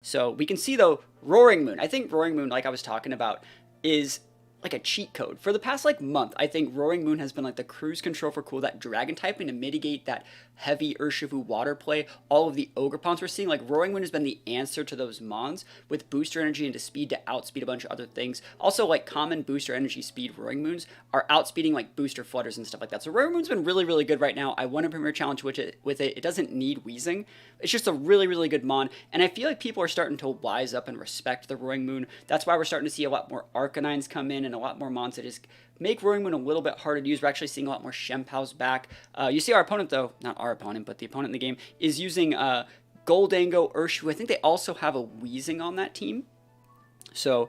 So we can see, though, Roaring Moon. I think Roaring Moon, like I was talking about, is like a cheat code. For the past like month, I think Roaring Moon has been like the cruise control for cool that dragon typing to mitigate that heavy Urshifu water play. All of the ogre pawns we're seeing, like Roaring Moon has been the answer to those mons with booster energy into speed to outspeed a bunch of other things. Also, like common booster energy speed Roaring Moons are outspeeding like booster flutters and stuff like that. So Roaring Moon's been really, really good right now. I won a premier challenge with it. It doesn't need wheezing. It's just a really, really good mon. And I feel like people are starting to wise up and respect the Roaring Moon. That's why we're starting to see a lot more Arcanines come in and a lot more mons that just make Roaring Moon a little bit harder to use. We're actually seeing a lot more Shenpaos back. You see our opponent, though, not our opponent, but the opponent in the game, is using Goldango, Urshifu. I think they also have a Wheezing on that team. So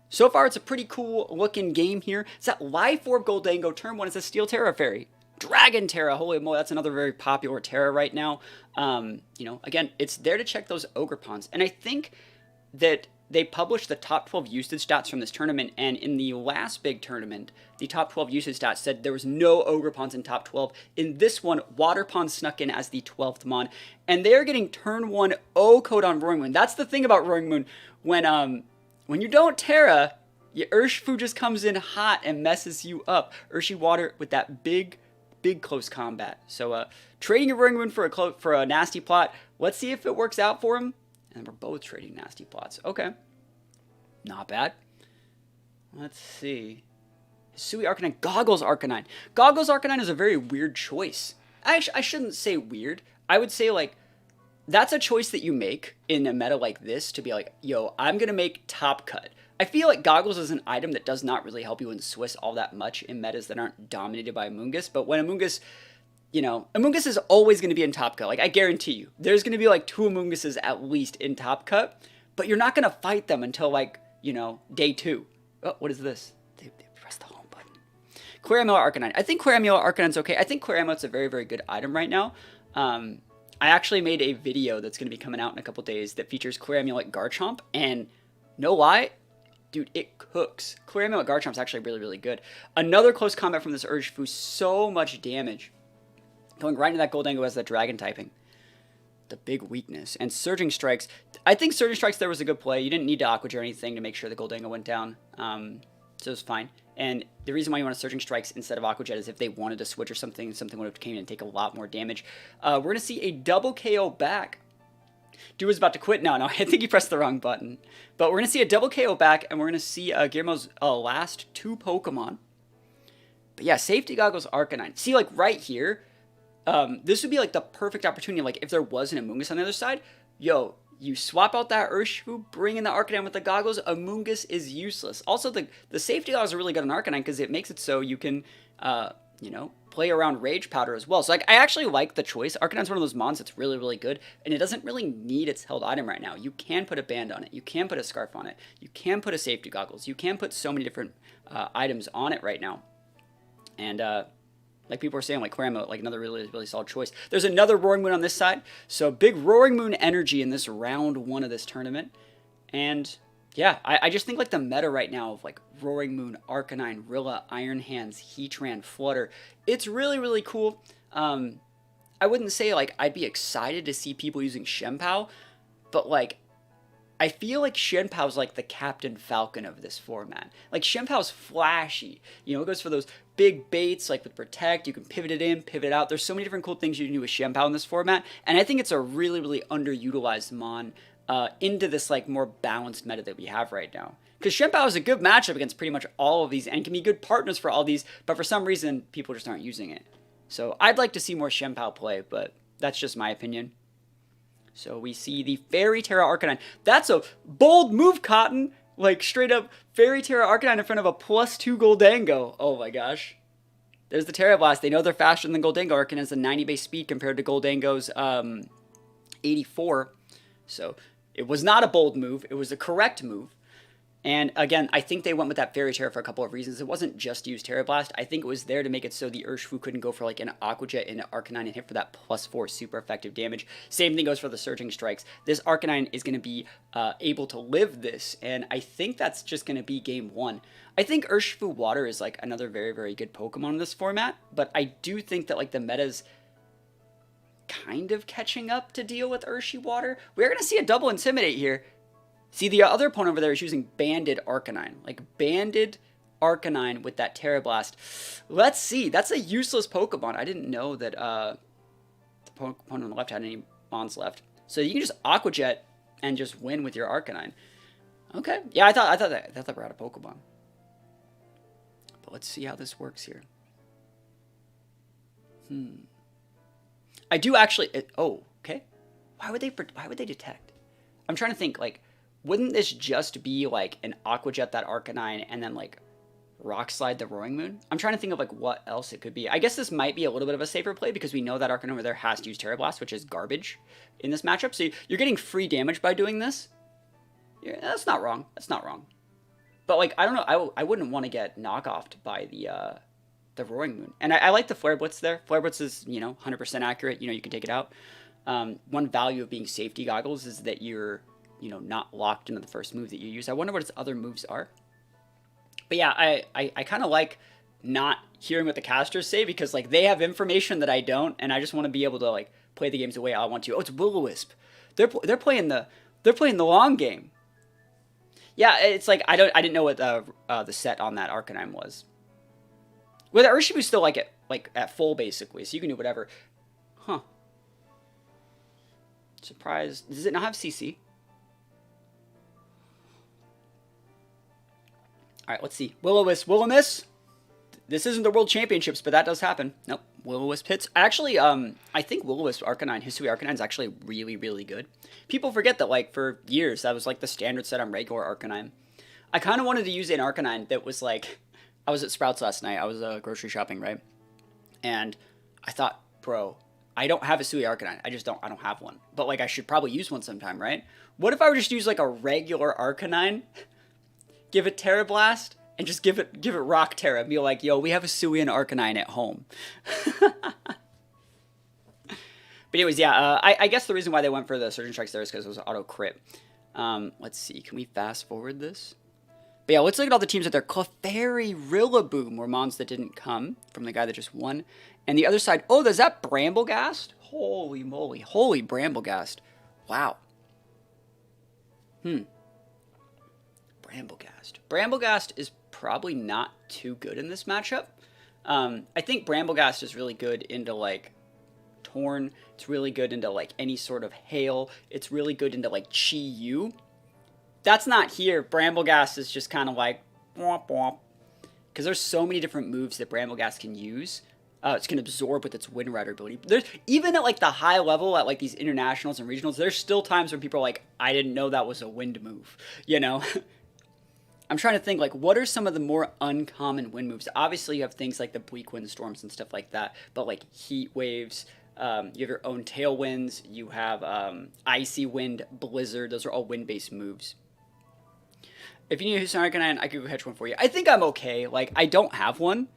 far it's a pretty cool looking game here. It's that Life Orb Goldango. Turn 1 is a Steel Terra Fairy. Dragon Terra, holy moly, that's another very popular Terra right now. Again, it's there to check those Ogre Pawns. And I think that they published the top 12 usage stats from this tournament, and in the last big tournament, the top 12 usage stats said there was no Ogre Pawns in top 12. In this one, Water Pawn snuck in as the 12th mon, and they're getting turn 1 O-code on Roaring Moon. That's the thing about Roaring Moon. When you don't Terra, your Urshifu just comes in hot and messes you up. Urshifu Water with that big close combat. So trading a Roaring Moon for a nasty plot. Let's see if it works out for him. And we're both trading nasty plots. Okay. Not bad. Let's see. Hisui Arcanine. Goggles Arcanine. Goggles Arcanine is a very weird choice. I shouldn't say weird. I would say, like, that's a choice that you make in a meta like this to be like, yo, I'm going to make top cut. I feel like Goggles is an item that does not really help you in Swiss all that much in metas that aren't dominated by Amoonguss. But when Amoonguss, Amoonguss is always going to be in top cut. Like, I guarantee you. There's going to be, like, 2 Amoongusses at least in top cut. But you're not going to fight them until, like, day 2. Oh, what is this? They pressed the home button. Clear Amulet Arcanine. I think Clear Amulet Arcanine's okay. I think Clear Amulet's a very, very good item right now. I actually made a video that's going to be coming out in a couple days that features Clear Amulet Garchomp. And no lie, dude, it cooks. Clear Amulet Garchomp's actually really, really good. Another close combat from this Urshifu. So much damage. Going right into that Goldango as that Dragon typing. The big weakness. And Surging Strikes. I think Surging Strikes there was a good play. You didn't need to Aqua Jet or anything to make sure the Goldango went down. So it was fine. And the reason why you want to Surging Strikes instead of Aqua Jet is if they wanted to switch or something would have came in and take a lot more damage. We're going to see a double KO back. Dude was about to quit. No, I think he pressed the wrong button. But we're going to see a double KO back, and we're going to see Guillermo's last 2 Pokemon. But yeah, Safety Goggles Arcanine. See, like, right here, this would be, like, the perfect opportunity. Like, if there was an Amoonguss on the other side, yo, you swap out that Urshifu, bring in the Arcanine with the Goggles, Amoonguss is useless. Also, the Safety Goggles are really good on Arcanine because it makes it so you can, play around Rage Powder as well. So, like, I actually like the choice. Arcanine's one of those mons that's really, really good, and it doesn't really need its held item right now. You can put a band on it. You can put a scarf on it. You can put a Safety Goggles. You can put so many different items on it right now. And, like people were saying, like Clear Amulet, like another really, really solid choice. There's another Roaring Moon on this side. So big Roaring Moon energy in this round 1 of this tournament. And yeah, I just think like the meta right now of like Roaring Moon, Arcanine, Rilla, Iron Hands, Heatran, Flutter, it's really, really cool. I wouldn't say like I'd be excited to see people using Shenpao, but like I feel like Shenpao's like the Captain Falcon of this format. Like, Shenpao's flashy. It goes for those big baits, like with Protect. You can pivot it in, pivot it out. There's so many different cool things you can do with Shenpao in this format. And I think it's a really, really underutilized mon into this, like, more balanced meta that we have right now. Because Shenpao is a good matchup against pretty much all of these and can be good partners for all these, but for some reason, people just aren't using it. So, I'd like to see more Shenpao play, but that's just my opinion. So we see the Fairy Terra Arcanine. That's a bold move, Cotton. Like, straight up Fairy Terra Arcanine in front of a +2 Goldango. Oh my gosh. There's the Terra Blast. They know they're faster than Goldango. Arcanine has a 90 base speed compared to Goldango's 84. So it was not a bold move. It was a correct move. And again, I think they went with that Fairy Terra for a couple of reasons. It wasn't just to use Terra Blast. I think it was there to make it so the Urshifu couldn't go for like an Aqua Jet into Arcanine and hit for that +4 super effective damage. Same thing goes for the Surging Strikes. This Arcanine is going to be able to live this, and I think that's just going to be game 1. I think Urshifu Water is like another very, very good Pokemon in this format, but I do think that like the meta's kind of catching up to deal with Urshifu Water. We're going to see a double Intimidate here. See, the other opponent over there is using Banded Arcanine. Like, Banded Arcanine with that Terra Blast. Let's see. That's a useless Pokemon. I didn't know that the opponent on the left had any Mons left. So you can just Aqua Jet and just win with your Arcanine. Okay. Yeah, I thought they were out of Pokemon. But let's see how this works here. I do actually... oh, okay. Why would they detect? I'm trying to think, like, wouldn't this just be, like, an Aqua Jet that Arcanine and then, like, Rock Slide the Roaring Moon? I'm trying to think of, like, what else it could be. I guess this might be a little bit of a safer play because we know that Arcanine over there has to use Terra Blast, which is garbage in this matchup. So you're getting free damage by doing this. Yeah, that's not wrong. That's not wrong. But, like, I don't know. I wouldn't want to get knockoffed by the Roaring Moon. And I like the Flare Blitz there. Flare Blitz is, you know, 100% accurate. You know, you can take it out. One value of being safety goggles is that you're, you know, not locked into the first move that you use. I wonder what its other moves are. But yeah, I kind of like not hearing what the casters say because, like, they have information that I don't, and I just want to be able to, like, play the games the way I want to. Oh, it's Will-O-Wisp. They're playing the long game. Yeah, it's like I didn't know what the set on that Arcanine was. Well, the Urshifu's still like at full basically, so you can do whatever. Huh. Surprised. Does it not have CC? Alright, let's see. Will-O-Wisp. Will-O-Miss? This isn't the World Championships, but that does happen. Nope. Will-O-Wisp hits. Actually, I think Will-O-Wisp Arcanine, Hisui Arcanine is actually really, really good. People forget that, like, for years, that was, like, the standard set on regular Arcanine. I kind of wanted to use an Arcanine that was, like... I was at Sprouts last night. I was grocery shopping, right? And I thought, bro, I don't have a Hisui Arcanine. I don't have one. But, like, I should probably use one sometime, right? What if I would just use, like, a regular Arcanine, give it Terra Blast, and just give it Rock Terra, and be like, yo, we have a Hisui and Arcanine at home. But anyways, yeah, I guess the reason why they went for the Surgeon Strikes there is because it was auto crit. Let's see, can we fast forward this? But yeah, let's look at all the teams that they're. Clefairy, Rillaboom were mons that didn't come from the guy that just won. And the other side, oh, there's that Brambleghast? Holy moly, holy Brambleghast. Wow. Brambleghast. Brambleghast is probably not too good in this matchup. I think Brambleghast is really good into, like, Torn. It's really good into, like, any sort of Hail. It's really good into, like, Chi-Yu. That's not here. Brambleghast is just kind of like, womp womp. Because there's so many different moves that Brambleghast can use. It can absorb with its Wind Rider ability. There's, even at, like, the high level, at, like, these internationals and regionals, there's still times when people are like, I didn't know that was a wind move. You know? I'm trying to think, like, what are some of the more uncommon wind moves? Obviously, you have things like the Bleak Wind Storms and stuff like that. But, like, Heat Waves, you have your own Tailwinds, you have Icy Wind, Blizzard. Those are all wind-based moves. If you need a Hisui Arcanine, I could go catch one for you. I think I'm okay. Like, I don't have one.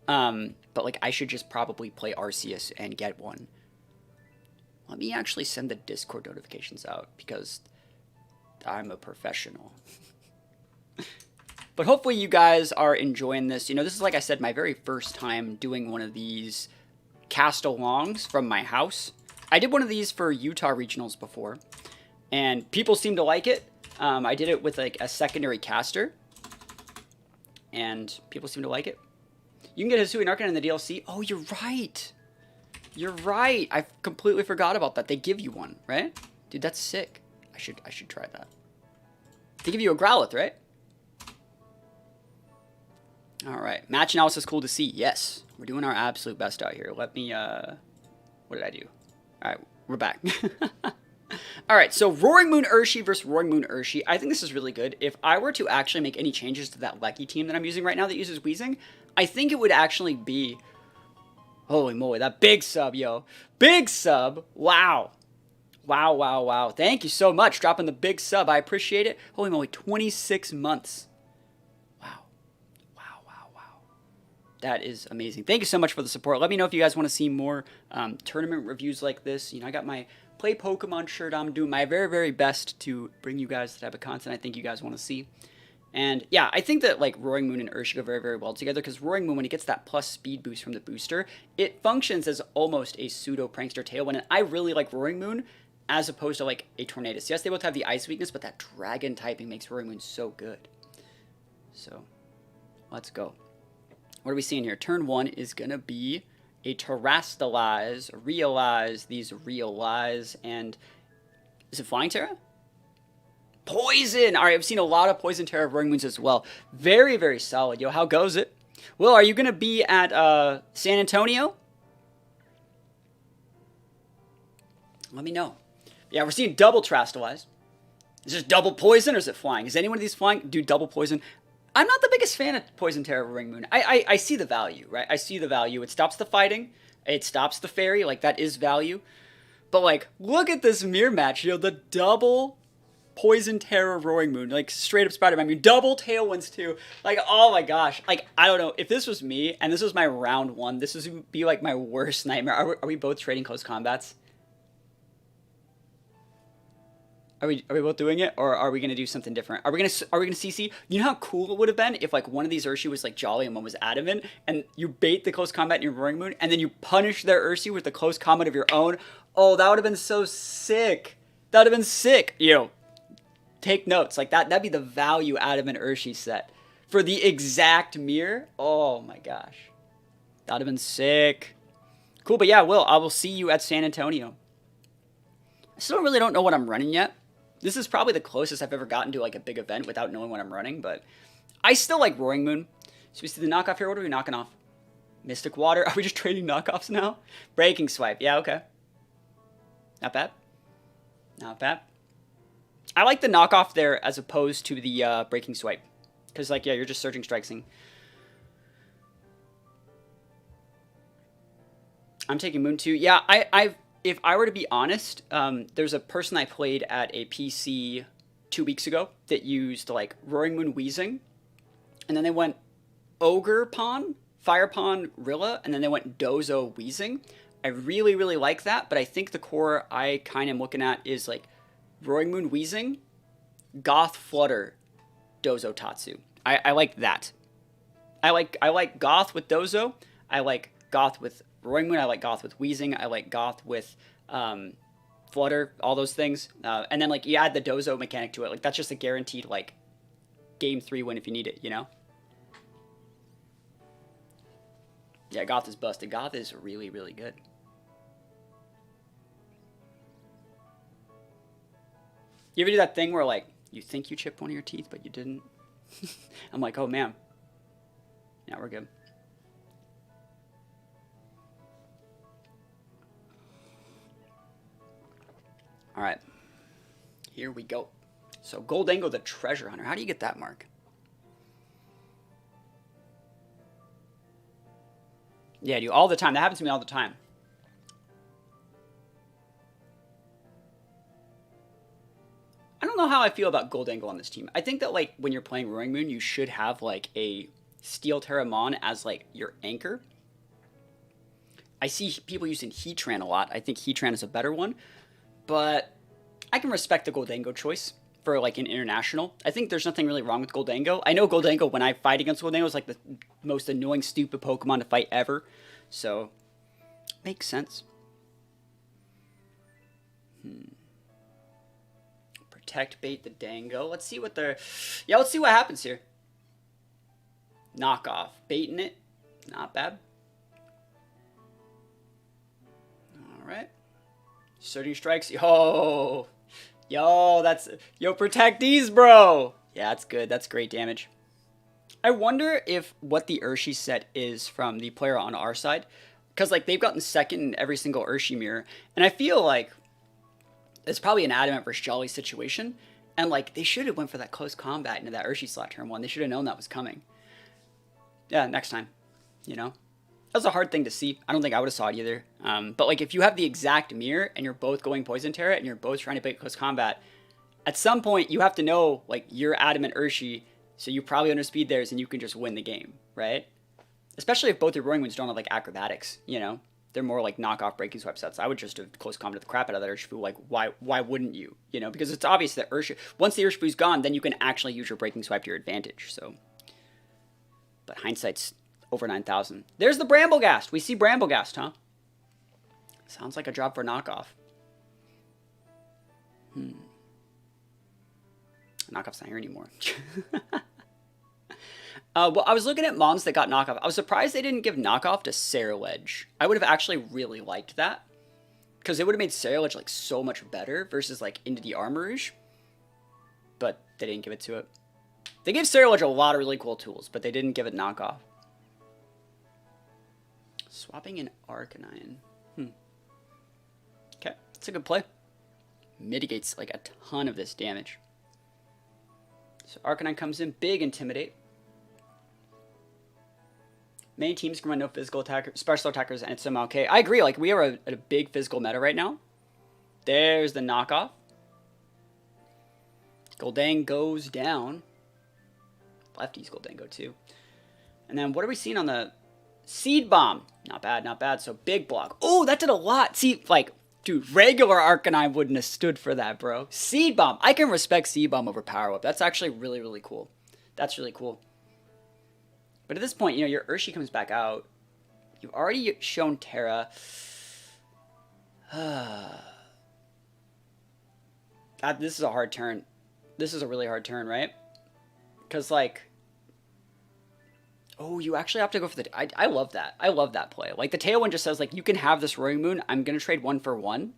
But, like, I should just probably play Arceus and get one. Let me actually send the Discord notifications out because I'm a professional. But hopefully you guys are enjoying this. You know, this is, like I said, my very first time doing one of these cast-alongs from my house. I did one of these for Utah Regionals before, and people seem to like it. I did it with, like, a secondary caster, and people seem to like it. You can get Hisui and Arcanine in the DLC. Oh, you're right. You're right. I completely forgot about that. They give you one, right? Dude, that's sick. I should try that. They give you a Growlithe, right? All right. Match analysis, cool to see. Yes. We're doing our absolute best out here. Let me, what did I do? All right. We're back. All right, so Roaring Moon Urshi versus Roaring Moon Urshi. I think this is really good. If I were to actually make any changes to that LAIC team that I'm using right now that uses Weezing, I think it would actually be... Holy moly, that big sub, yo. Big sub. Wow. Wow, wow, wow. Thank you so much. Dropping the big sub. I appreciate it. Holy moly, 26 months. Wow. Wow, wow, wow. That is amazing. Thank you so much for the support. Let me know if you guys want to see more tournament reviews like this. You know, I got my... Play Pokemon shirt. I'm doing my very, very best to bring you guys the type of content I think you guys want to see. And yeah, I think that, like, Roaring Moon and Urshi go very, very well together because Roaring Moon, when it gets that plus speed boost from the booster, it functions as almost a pseudo Prankster Tailwind. And I really like Roaring Moon as opposed to like a Tornadus. Yes, they both have the ice weakness, but that dragon typing makes Roaring Moon so good. So let's go. What are we seeing here? Turn 1 is going to be a Terrastalize, Realize, these Realize, and is it Flying Terra? Poison! Alright, I've seen a lot of Poison Terra Roaring Moons as well. Very, very solid. Yo, how goes it? Will, are you going to be at San Antonio? Let me know. Yeah, we're seeing double Terrastalize. Is this double Poison or is it flying? Is any one of these flying? Do double Poison? I'm not the biggest fan of Poison Terra Roaring Moon. I see the value, right? I see the value. It stops the fighting. It stops the fairy. Like, that is value. But, like, look at this mirror match. You know, the double Poison Terra Roaring Moon. Like, straight up Spider-Man. I mean, double Tailwinds, too. Like, oh my gosh. Like, I don't know. If this was me, and this was my round 1, this would be, like, my worst nightmare. Are we both trading close combats? Are we both doing it, or are we gonna do something different? Are we gonna CC? You know how cool it would have been if like one of these Urshi was like Jolly and one was Adamant, and you bait the close combat in your Roaring Moon, and then you punish their Urshi with the close combat of your own. Oh, that would have been so sick. That would have been sick. Yo, take notes. Like that'd be the value Adamant Urshi set for the exact mirror. Oh my gosh, that'd have been sick. Cool, but yeah, I will see you at San Antonio. I still really don't know what I'm running yet. This is probably the closest I've ever gotten to like a big event without knowing what I'm running, but I still like Roaring Moon. So we see the knockoff here. What are we knocking off? Mystic Water. Are we just trading knockoffs now? Breaking Swipe. Yeah, okay. Not bad. Not bad. I like the knockoff there as opposed to the Breaking Swipe. Because, like, yeah, you're just Surging Strikesing. I'm taking Moon 2. Yeah, if I were to be honest, there's a person I played at a PC 2 weeks ago that used like Roaring Moon Wheezing, and then they went Ogre Pawn, Fire Pawn Rilla, and then they went Dozo Wheezing. I really, really like that, but I think the core I kind of am looking at is like Roaring Moon Wheezing, Goth Flutter, Dozo Tatsu. I like that. I like Goth with Dozo. I like Goth with Roaring Moon. I like Goth with Wheezing. I like Goth with Flutter, all those things. And then, like, you add the Dozo mechanic to it. Like, that's just a guaranteed, like, game 3 win if you need it, you know? Yeah, Goth is busted. Goth is really, really good. You ever do that thing where, like, you think you chipped one of your teeth, but you didn't? I'm like, oh, man. Yeah, we're good. All right, here we go. So Goldango the Treasure Hunter. How do you get that mark? Yeah, dude, all the time. That happens to me all the time. I don't know how I feel about Goldango on this team. I think that, like, when you're playing Roaring Moon, you should have, like, a Steel Terramon as, like, your anchor. I see people using Heatran a lot. I think Heatran is a better one. But I can respect the Goldango choice for, like, an international. I think there's nothing really wrong with Goldango. I know Goldango, when I fight against Goldango, is, like, the most annoying, stupid Pokemon to fight ever. So, makes sense. Protect Bait the Dango. Let's see what they're... Yeah, let's see what happens here. Knockoff. Baiting it. Not bad. Alright. Surging Strikes. Yo, that's... Yo, protect these, bro. Yeah, that's good. That's great damage. I wonder if what the Urshi set is from the player on our side. Because, like, they've gotten second in every single Urshi mirror. And I feel like it's probably an Adamant versus Jolly situation. And, like, they should have went for that close combat into that Urshi slot turn 1. They should have known that was coming. Yeah, next time. You know? That was a hard thing to see. I don't think I would have saw it either. But, like, if you have the exact mirror and you're both going Poison Terra and you're both trying to beat close combat, at some point you have to know, like, you're Adamant Urshi, so you probably underspeed theirs and you can just win the game, right? Especially if both your Roaring Moons don't have, like, acrobatics, you know? They're more like knockoff Breaking Swipe sets. I would just have close combated the crap out of that Urshifu. Like, why wouldn't you? You know, because it's obvious that once the Urshifu's gone, then you can actually use your Breaking Swipe to your advantage, so. But hindsight's over 9,000. There's the Brambleghast. We see Brambleghast, huh? Sounds like a job for knockoff. Knockoff's not here anymore. Well, I was looking at mons that got knockoff. I was surprised they didn't give knockoff to Scarlet. I would have actually really liked that. Because it would have made Scarlet like so much better versus like into the Armourouge. But they didn't give it to it. They gave Scarlet a lot of really cool tools, but they didn't give it knockoff. Swapping in Arcanine. Okay, that's a good play. Mitigates like a ton of this damage. So Arcanine comes in, big Intimidate. Many teams can run no physical attackers, special attackers, and it's somehow okay. I agree, like we are a big physical meta right now. There's the knockoff. Gholdengo goes down. Lefty's Gholdengo too. And then what are we seeing on the Seed Bomb? Not bad, not bad. So big block. Oh, that did a lot. See, like, dude, regular Arcanine wouldn't have stood for that, bro. Seed Bomb. I can respect Seed Bomb over Power Whip. That's actually really, really cool. That's really cool. But at this point, you know, your Urshi comes back out. You've already shown Terra. This is a hard turn. This is a really hard turn, right? Because, like... Oh, you actually have to go for the... I love that. I love that play. Like, the Tailwind just says, like, you can have this Roaring Moon. I'm going to trade 1 for 1.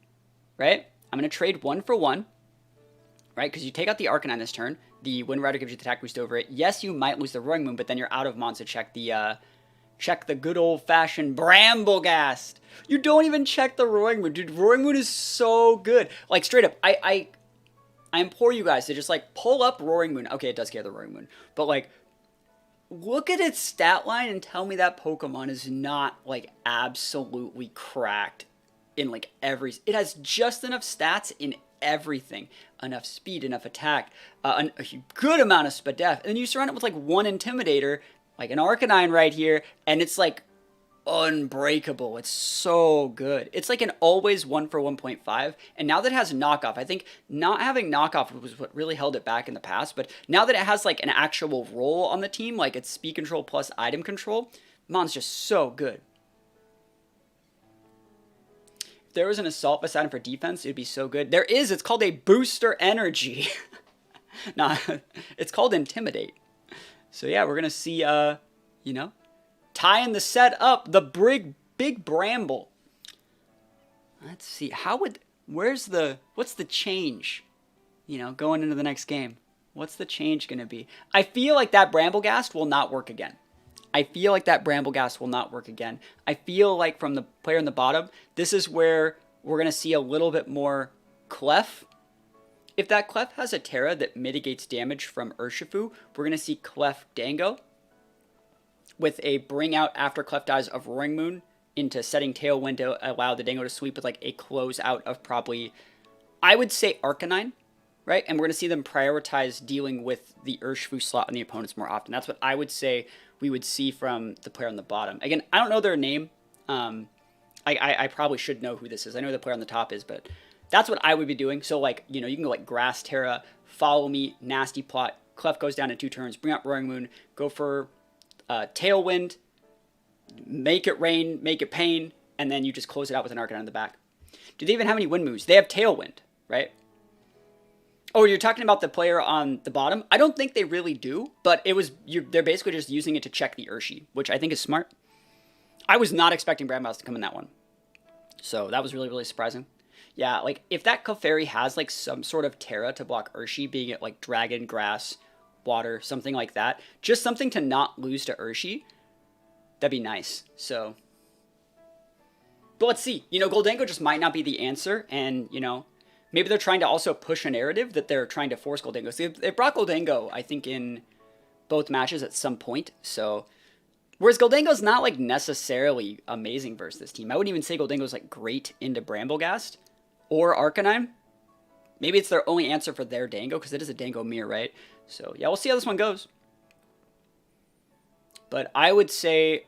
Right? I'm going to trade 1 for 1. Right? Because you take out the Arcanine this turn. The Wind Rider gives you the attack boost over it. Yes, you might lose the Roaring Moon, but then you're out of mons to check the good old-fashioned Brambleghast. You don't even check the Roaring Moon. Dude, Roaring Moon is so good. Like, straight up, I implore you guys to just, like, pull up Roaring Moon. Okay, it does care the Roaring Moon. But, like, look at its stat line and tell me that Pokemon is not, like, absolutely cracked in, like, every... It has just enough stats in everything. Enough speed, enough attack, a good amount of Spadef. And then you surround it with, like, 1 Intimidator, like an Arcanine right here, and it's, like, unbreakable. It's so good. It's like an always 1 for 1.5. And now that it has knockoff, I think not having knockoff was what really held it back in the past. But now that it has like an actual role on the team, like it's speed control plus item control, Mon's just so good. If there was an assault beside him for defense, it'd be so good. There is. It's called a booster energy. Nah, it's called intimidate. So yeah, we're gonna see. You know. Tying the set up, the big Bramble. Let's see, what's the change, you know, going into the next game? What's the change going to be? I feel like that Brambleghast will not work again. I feel like from the player in the bottom, this is where we're going to see a little bit more Clef. If that Clef has a Terra that mitigates damage from Urshifu, we're going to see Clef Dango with a bring out after Clef dies of Roaring Moon into setting Tailwind to allow the Dango to sweep with like a close out of probably, I would say Arcanine, right? And we're going to see them prioritize dealing with the Urshifu slot on the opponents more often. That's what I would say we would see from the player on the bottom. Again, I don't know their name. I probably should know who this is. I know who the player on the top is, but that's what I would be doing. So like, you know, you can go like Grass Terra, Follow Me, Nasty Plot, Clef goes down in 2 turns, bring out Roaring Moon, go for Tailwind, make it rain, make it pain, and then you just close it out with an Arcanine in the back. Do they even have any wind moves? They have Tailwind, right? Oh, you're talking about the player on the bottom? I don't think they really do, but they're basically just using it to check the Urshi, which I think is smart. I was not expecting Brambleghast to come in that one. So that was really, really surprising. Yeah, like if that Clefairy has like some sort of Terra to block Urshi, being it like Dragon, Grass, Water, something like that, just something to not lose to Urshi, that'd be nice. So, but let's see. You know, Gholdengo just might not be the answer, and you know, maybe they're trying to also push a narrative that they're trying to force Gholdengo. So they brought Gholdengo, I think, in both matches at some point. So, whereas Gholdengo's not like necessarily amazing versus this team. I wouldn't even say Gholdengo's like great into Brambleghast or Arcanine. Maybe it's their only answer for their Dango, because it is a Dango mirror, right? So, yeah, we'll see how this one goes. But I would say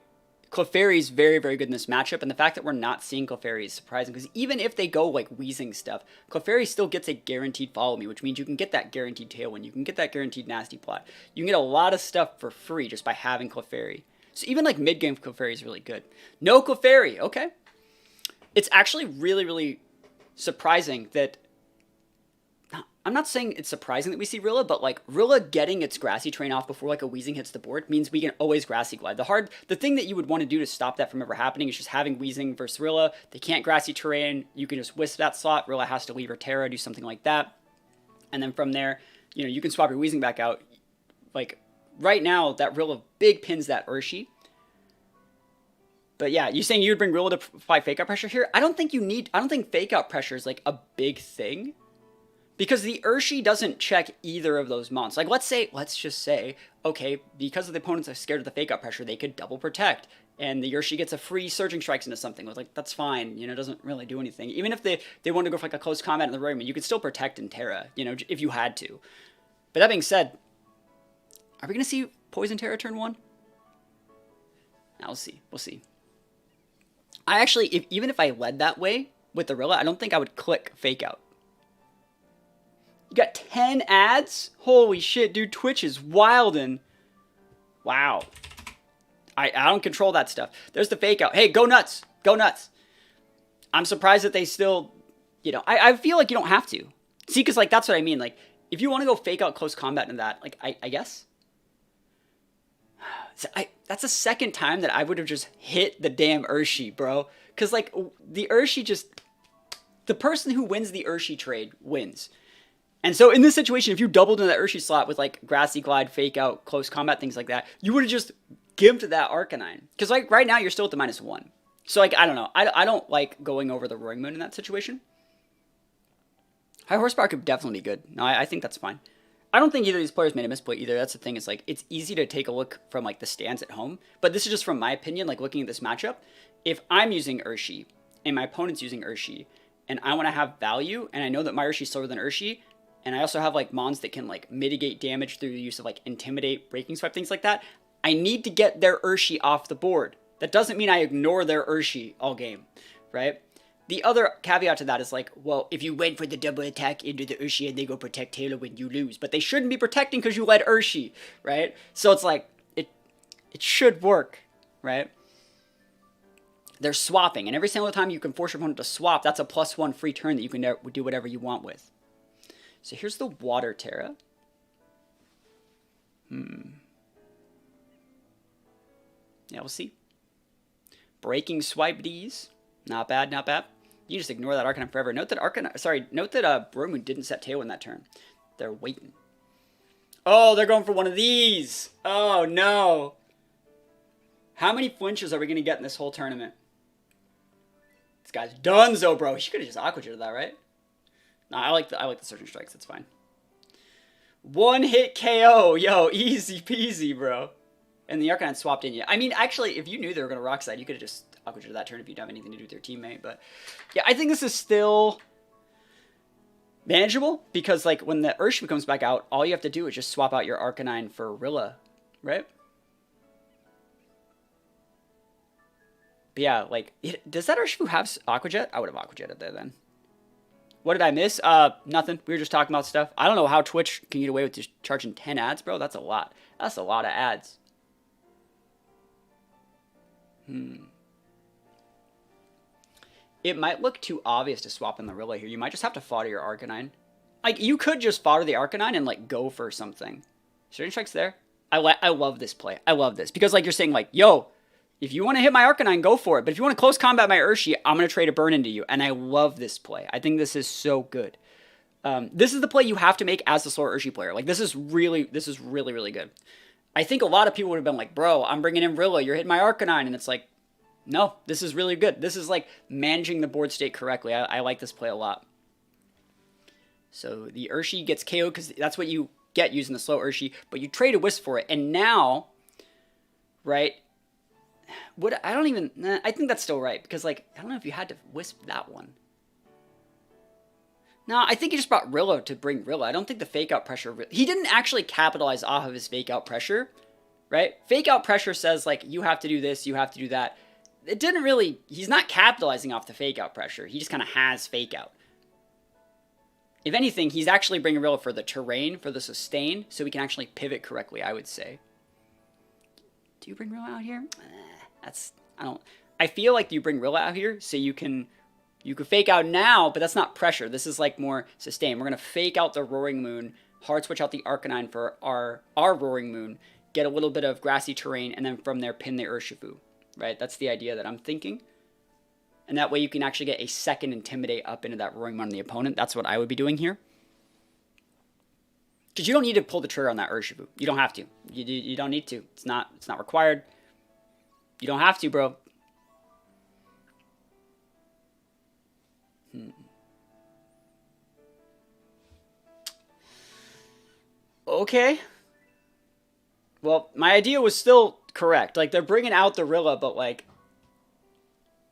Clefairy's very, very good in this matchup, and the fact that we're not seeing Clefairy is surprising, because even if they go, like, wheezing stuff, Clefairy still gets a guaranteed Follow Me, which means you can get that guaranteed Tailwind, you can get that guaranteed Nasty Plot. You can get a lot of stuff for free just by having Clefairy. So even, like, mid-game Clefairy is really good. No Clefairy, okay. It's actually really, really surprising that I'm not saying it's surprising that we see Rilla, but like Rilla getting its Grassy Terrain off before like a Weezing hits the board means we can always Grassy Glide. The thing that you would want to do to stop that from ever happening is just having Weezing versus Rilla. They can't Grassy Terrain. You can just Wisp that slot. Rilla has to leave her Terra, do something like that. And then from there, you know, you can swap your Weezing back out. Like right now, that Rilla big pins that Urshi. But yeah, you saying you'd bring Rilla to fight Fake Out Pressure here? I don't think Fake Out Pressure is like a big thing. Because the Urshi doesn't check either of those mons. Like, let's just say, okay, because the opponents are scared of the Fake Out Pressure, they could double protect. And the Urshi gets a free Surging Strikes into something. Like, that's fine. You know, it doesn't really do anything. Even if they want to go for like a close combat in the Royman, you could still protect in Terra, you know, if you had to. But that being said, are we going to see Poison Terra turn 1? Now, we'll see. We'll see. I actually, even if I led that way with the Rilla, I don't think I would click Fake Out. You got 10 ads? Holy shit, dude. Twitch is wildin'. Wow. I don't control that stuff. There's the Fake Out. Hey, go nuts. Go nuts. I'm surprised that they still, you know, I feel like you don't have to. See, because, like, that's what I mean. Like, if you want to go Fake Out close combat in that, like, I guess. That's the second time that I would have just hit the damn Urshi, bro. Because, like, the Urshi just, the person who wins the Urshi trade wins. And so in this situation, if you doubled in that Urshi slot with like Grassy Glide, Fake Out, Close Combat, things like that, you would have just gimped that Arcanine. Because like right now, you're still at the -1. So like, I don't know. I don't like going over the Roaring Moon in that situation. High Horsepower could definitely be good. No, I think that's fine. I don't think either of these players made a misplay either. That's the thing. Is like, it's easy to take a look from like the stands at home. But this is just from my opinion, like looking at this matchup. If I'm using Urshi and my opponent's using Urshi and I want to have value and I know that my Urshi's slower than Urshi, and I also have like mons that can like mitigate damage through the use of like Intimidate, Breaking Swipe, things like that. I need to get their Urshi off the board. That doesn't mean I ignore their Urshi all game, right? The other caveat to that is like, well, if you went for the double attack into the Urshi and they go protect Tailwind, you lose. But they shouldn't be protecting because you led Urshi, right? So it's like, it should work, right? They're swapping, and every single time you can force your opponent to swap, that's a +1 free turn that you can do whatever you want with. So here's the Water Terra. Yeah, we'll see. Breaking Swipe these. Not bad, not bad. You just ignore that Arcanine forever. Note that Roaring Moon didn't set Tailwind that turn. They're waiting. Oh, they're going for one of these. Oh, no. How many flinches are we going to get in this whole tournament? This guy's donezo, bro. He could have just Aqua Jetted that, right? No, I like the Surging Strikes. That's fine. One hit KO. Yo, easy peasy, bro. And the Arcanine swapped in you. I mean, actually, if you knew they were going to Rock Slide, you could have just Aqua Jetted that turn if you didn't have anything to do with your teammate. But yeah, I think this is still manageable because like when the Urshi comes back out, all you have to do is just swap out your Arcanine for Rilla, right? But yeah, like, does that Urshifu have Aqua Jet? I would have Aqua Jetted there then. What did I miss? Nothing. We were just talking about stuff. I don't know how Twitch can get away with just charging 10 ads, bro. That's a lot. That's a lot of ads. It might look too obvious to swap in the Rilla here. You might just have to fodder your Arcanine. Like, you could just fodder the Arcanine and, like, go for something. Surging Strike's there. I love this play. I love this. Because, like, you're saying, like, yo, if you want to hit my Arcanine, go for it. But if you want to close combat my Urshi, I'm going to trade a burn into you. And I love this play. I think this is so good. This is the play you have to make as the slower Urshi player. Like, this is really, really good. I think a lot of people would have been like, bro, I'm bringing in Rilla. You're hitting my Arcanine. And it's like, no, this is really good. This is like managing the board state correctly. I like this play a lot. So the Urshi gets KO'd because that's what you get using the slow Urshi. But you trade a Wisp for it. And now, right... I think that's still right, because, like, I don't know if you had to Wisp that one. No, I think he just brought Rilla to bring Rilla. I don't think the Fake Out Pressure... He didn't actually capitalize off of his Fake Out Pressure, right? Fake Out Pressure says, like, you have to do this, you have to do that. It didn't really... He's not capitalizing off the Fake Out Pressure. He just kind of has Fake Out. If anything, he's actually bringing Rilla for the terrain, for the sustain, so we can actually pivot correctly, I would say. Do you bring Rilla out here? I feel like you bring Rilla out here so you can You could fake out now, but that's not pressure. This is like more sustain. We're going to fake out the Roaring Moon, hard switch out the Arcanine for our Roaring Moon, get a little bit of grassy terrain, and then from there pin the Urshifu, right? That's the idea that I'm thinking. And that way you can actually get a second Intimidate up into that Roaring Moon on the opponent. That's what I would be doing here. Because you don't need to pull the trigger on that Urshifu. You don't have to. You don't need to. It's not required. You don't have to, bro. Okay. Well, my idea was still correct. Like, they're bringing out the Rilla, but like,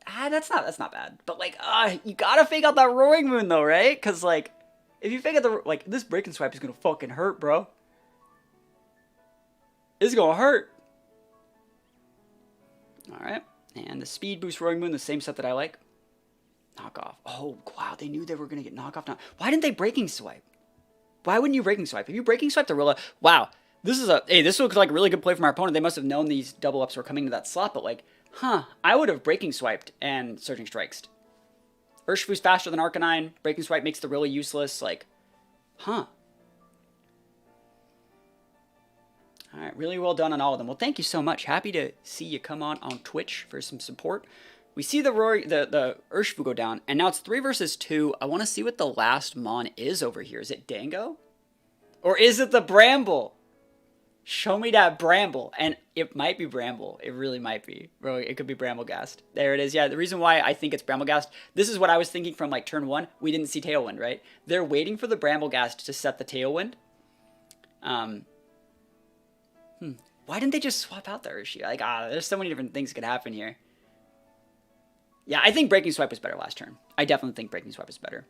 that's not bad. But like, you gotta fake out that Roaring Moon though, right? Because like, if you fake out the, like, this Breaking Swipe is gonna fucking hurt, bro. It's gonna hurt. All right, and the Speed Boost Roaring Moon, the same set that I like. Knockoff. Oh wow, they knew they were gonna get knockoff now. Why didn't they Breaking Swipe? Why wouldn't you Breaking Swipe? If you Breaking Swipe the Rilla, wow, this looks like a really good play from our opponent. They must have known these double ups were coming to that slot, but like, I would have Breaking Swiped and Surging Strikes. Urshifu's faster than Arcanine. Breaking Swipe makes the Rilla useless. Like, All right, really well done on all of them. Well, thank you so much. Happy to see you come on Twitch for some support. We see the Urshifu go down, and now it's 3 versus 2. I want to see what the last Mon is over here. Is it Dango? Or is it the Bramble? Show me that Bramble. And it might be Bramble. It really might be. Bro, it could be Brambleghast. There it is. Yeah, the reason why I think it's Brambleghast, this is what I was thinking from like turn 1. We didn't see Tailwind, right? They're waiting for the Brambleghast to set the Tailwind. Why didn't they just swap out the Urshifu? Like, there's so many different things that could happen here. Yeah, I think Breaking Swipe was better last turn. I definitely think Breaking Swipe is better.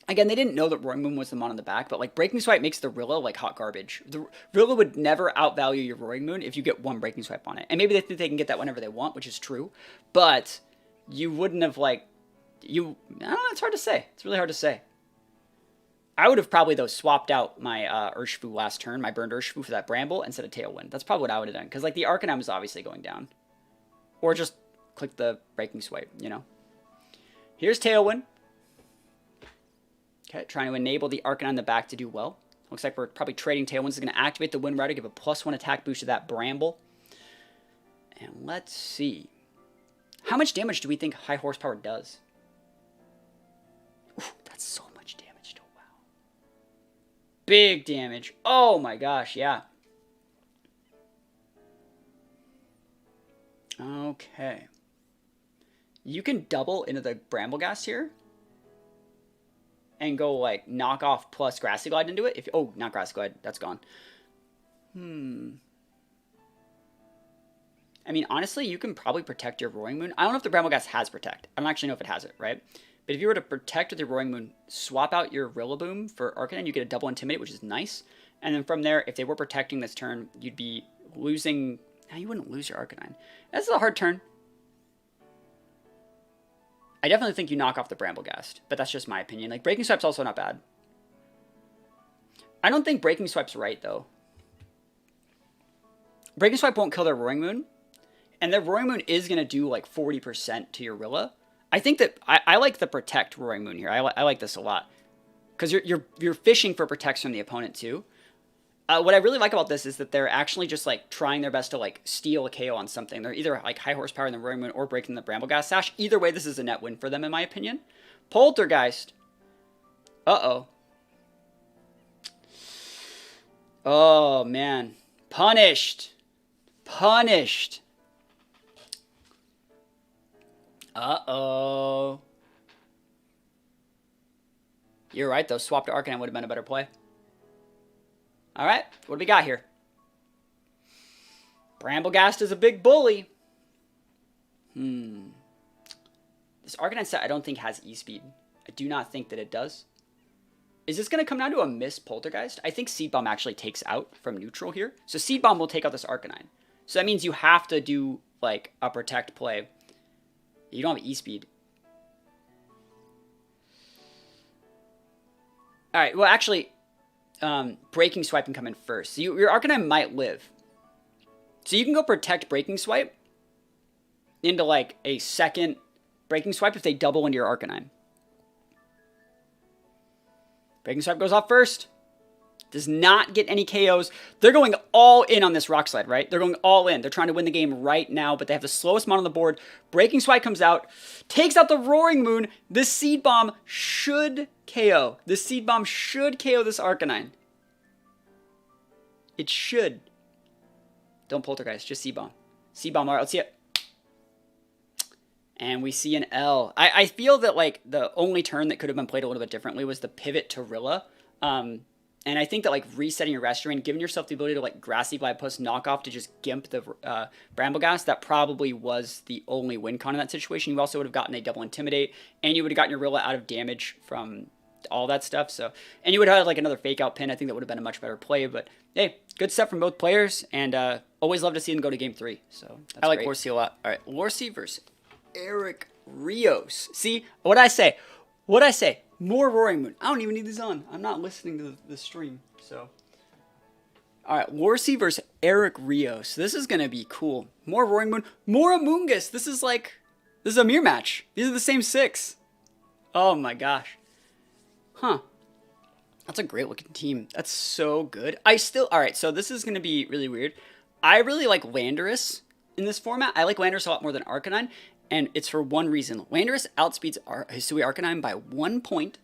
Again, they didn't know that Roaring Moon was the Mon on the back, but like Breaking Swipe makes the Rilla like hot garbage. The Rilla would never outvalue your Roaring Moon if you get 1 Breaking Swipe on it. And maybe they think they can get that whenever they want, which is true. But you wouldn't have like, I don't know, it's hard to say. It's really hard to say. I would have probably, though, swapped out my Urshifu last turn, my burned Urshifu for that Bramble instead of Tailwind. That's probably what I would have done. Because like the Arcanine was obviously going down. Or just click the Breaking Swipe, you know. Here's Tailwind. Okay, trying to enable the Arcanine in the back to do well. Looks like we're probably trading Tailwind. This is going to activate the Wind Rider, give a +1 attack boost to that Bramble. And let's see. How much damage do we think High Horsepower does? Ooh, that's so much damage to WoW. Big damage. Oh my gosh, yeah. Okay. You can double into the Brambleghast here. And go like knock off plus Grassy Glide into it. Not Grassy Glide, that's gone. I mean, honestly, you can probably protect your Roaring Moon. I don't know if the Brambleghast has Protect. I don't actually know if it has it, right? But if you were to protect with your Roaring Moon, swap out your Rillaboom for Arcanine, you get a double Intimidate, which is nice. And then from there, if they were protecting this turn, you'd be losing... No, you wouldn't lose your Arcanine. That's a hard turn. I definitely think you knock off the Brambleghast, but that's just my opinion. Like, Breaking Swipe's also not bad. I don't think Breaking Swipe's right, though. Breaking Swipe won't kill their Roaring Moon, and their Roaring Moon is going to do, like, 40% to your Rilla. I think that... I like the Protect Roaring Moon here. I like this a lot. Because you're fishing for Protects from the opponent, too. What I really like about this is that they're actually just, like, trying their best to, like, steal a KO on something. They're either, like, High Horsepower in the Roaring Moon or breaking the Brambleghast Sash. Either way, this is a net win for them, in my opinion. Poltergeist. Uh-oh. Oh, man. Punished. Punished. Uh-oh. You're right, though. Swap to Arcanine would have been a better play. All right, what do we got here? Brambleghast is a big bully. This Arcanine set I don't think has E-Speed. I do not think that it does. Is this going to come down to a miss Poltergeist? I think Seed Bomb actually takes out from neutral here. So Seed Bomb will take out this Arcanine. So that means you have to do, like, a Protect play. You don't have E-Speed. All right, well, actually... Breaking Swipe can come in first. So your Arcanine might live. So you can go Protect Breaking Swipe into like a second Breaking Swipe if they double into your Arcanine. Breaking Swipe goes off first. Does not get any KOs. They're going all in on this Rock Slide, right? They're going all in. They're trying to win the game right now, but they have the slowest mon on the board. Breaking Swipe comes out, takes out the Roaring Moon. This Seed Bomb should KO. This Seed Bomb should KO this Arcanine. It should. Don't Poltergeist, just Seed Bomb. Seed Bomb, all right, let's see it. And we see an L. I feel that, like, the only turn that could have been played a little bit differently was the pivot to Rilla. And I think that, like, resetting your Restoring, giving yourself the ability to, like, Grassy Glide plus knockoff to just gimp the Brambleghast, that probably was the only win con in that situation. You also would have gotten a double Intimidate, and you would have gotten your Rilla out of damage from all that stuff. So, and you would have had, like, another Fake Out pin. I think that would have been a much better play. But, hey, good stuff from both players, and always love to see them go to Game 3. So, that's I like Lorsi a lot. All right, Lorsi versus Eric Rios. See, what'd I say? What'd I say? More Roaring Moon. I don't even need these on. I'm not listening to the stream. So, all right, Lorsi versus Eric Rios. This is gonna be cool. More Roaring Moon. More Amoonguss. This is a mirror match. These are the same 6. Oh my gosh. Huh. That's a great looking team. That's so good. All right, so this is gonna be really weird. I really like Landorus in this format. I like Landorus a lot more than Arcanine. And it's for one reason. Landorus outspeeds Hisui Arcanine by 1 point.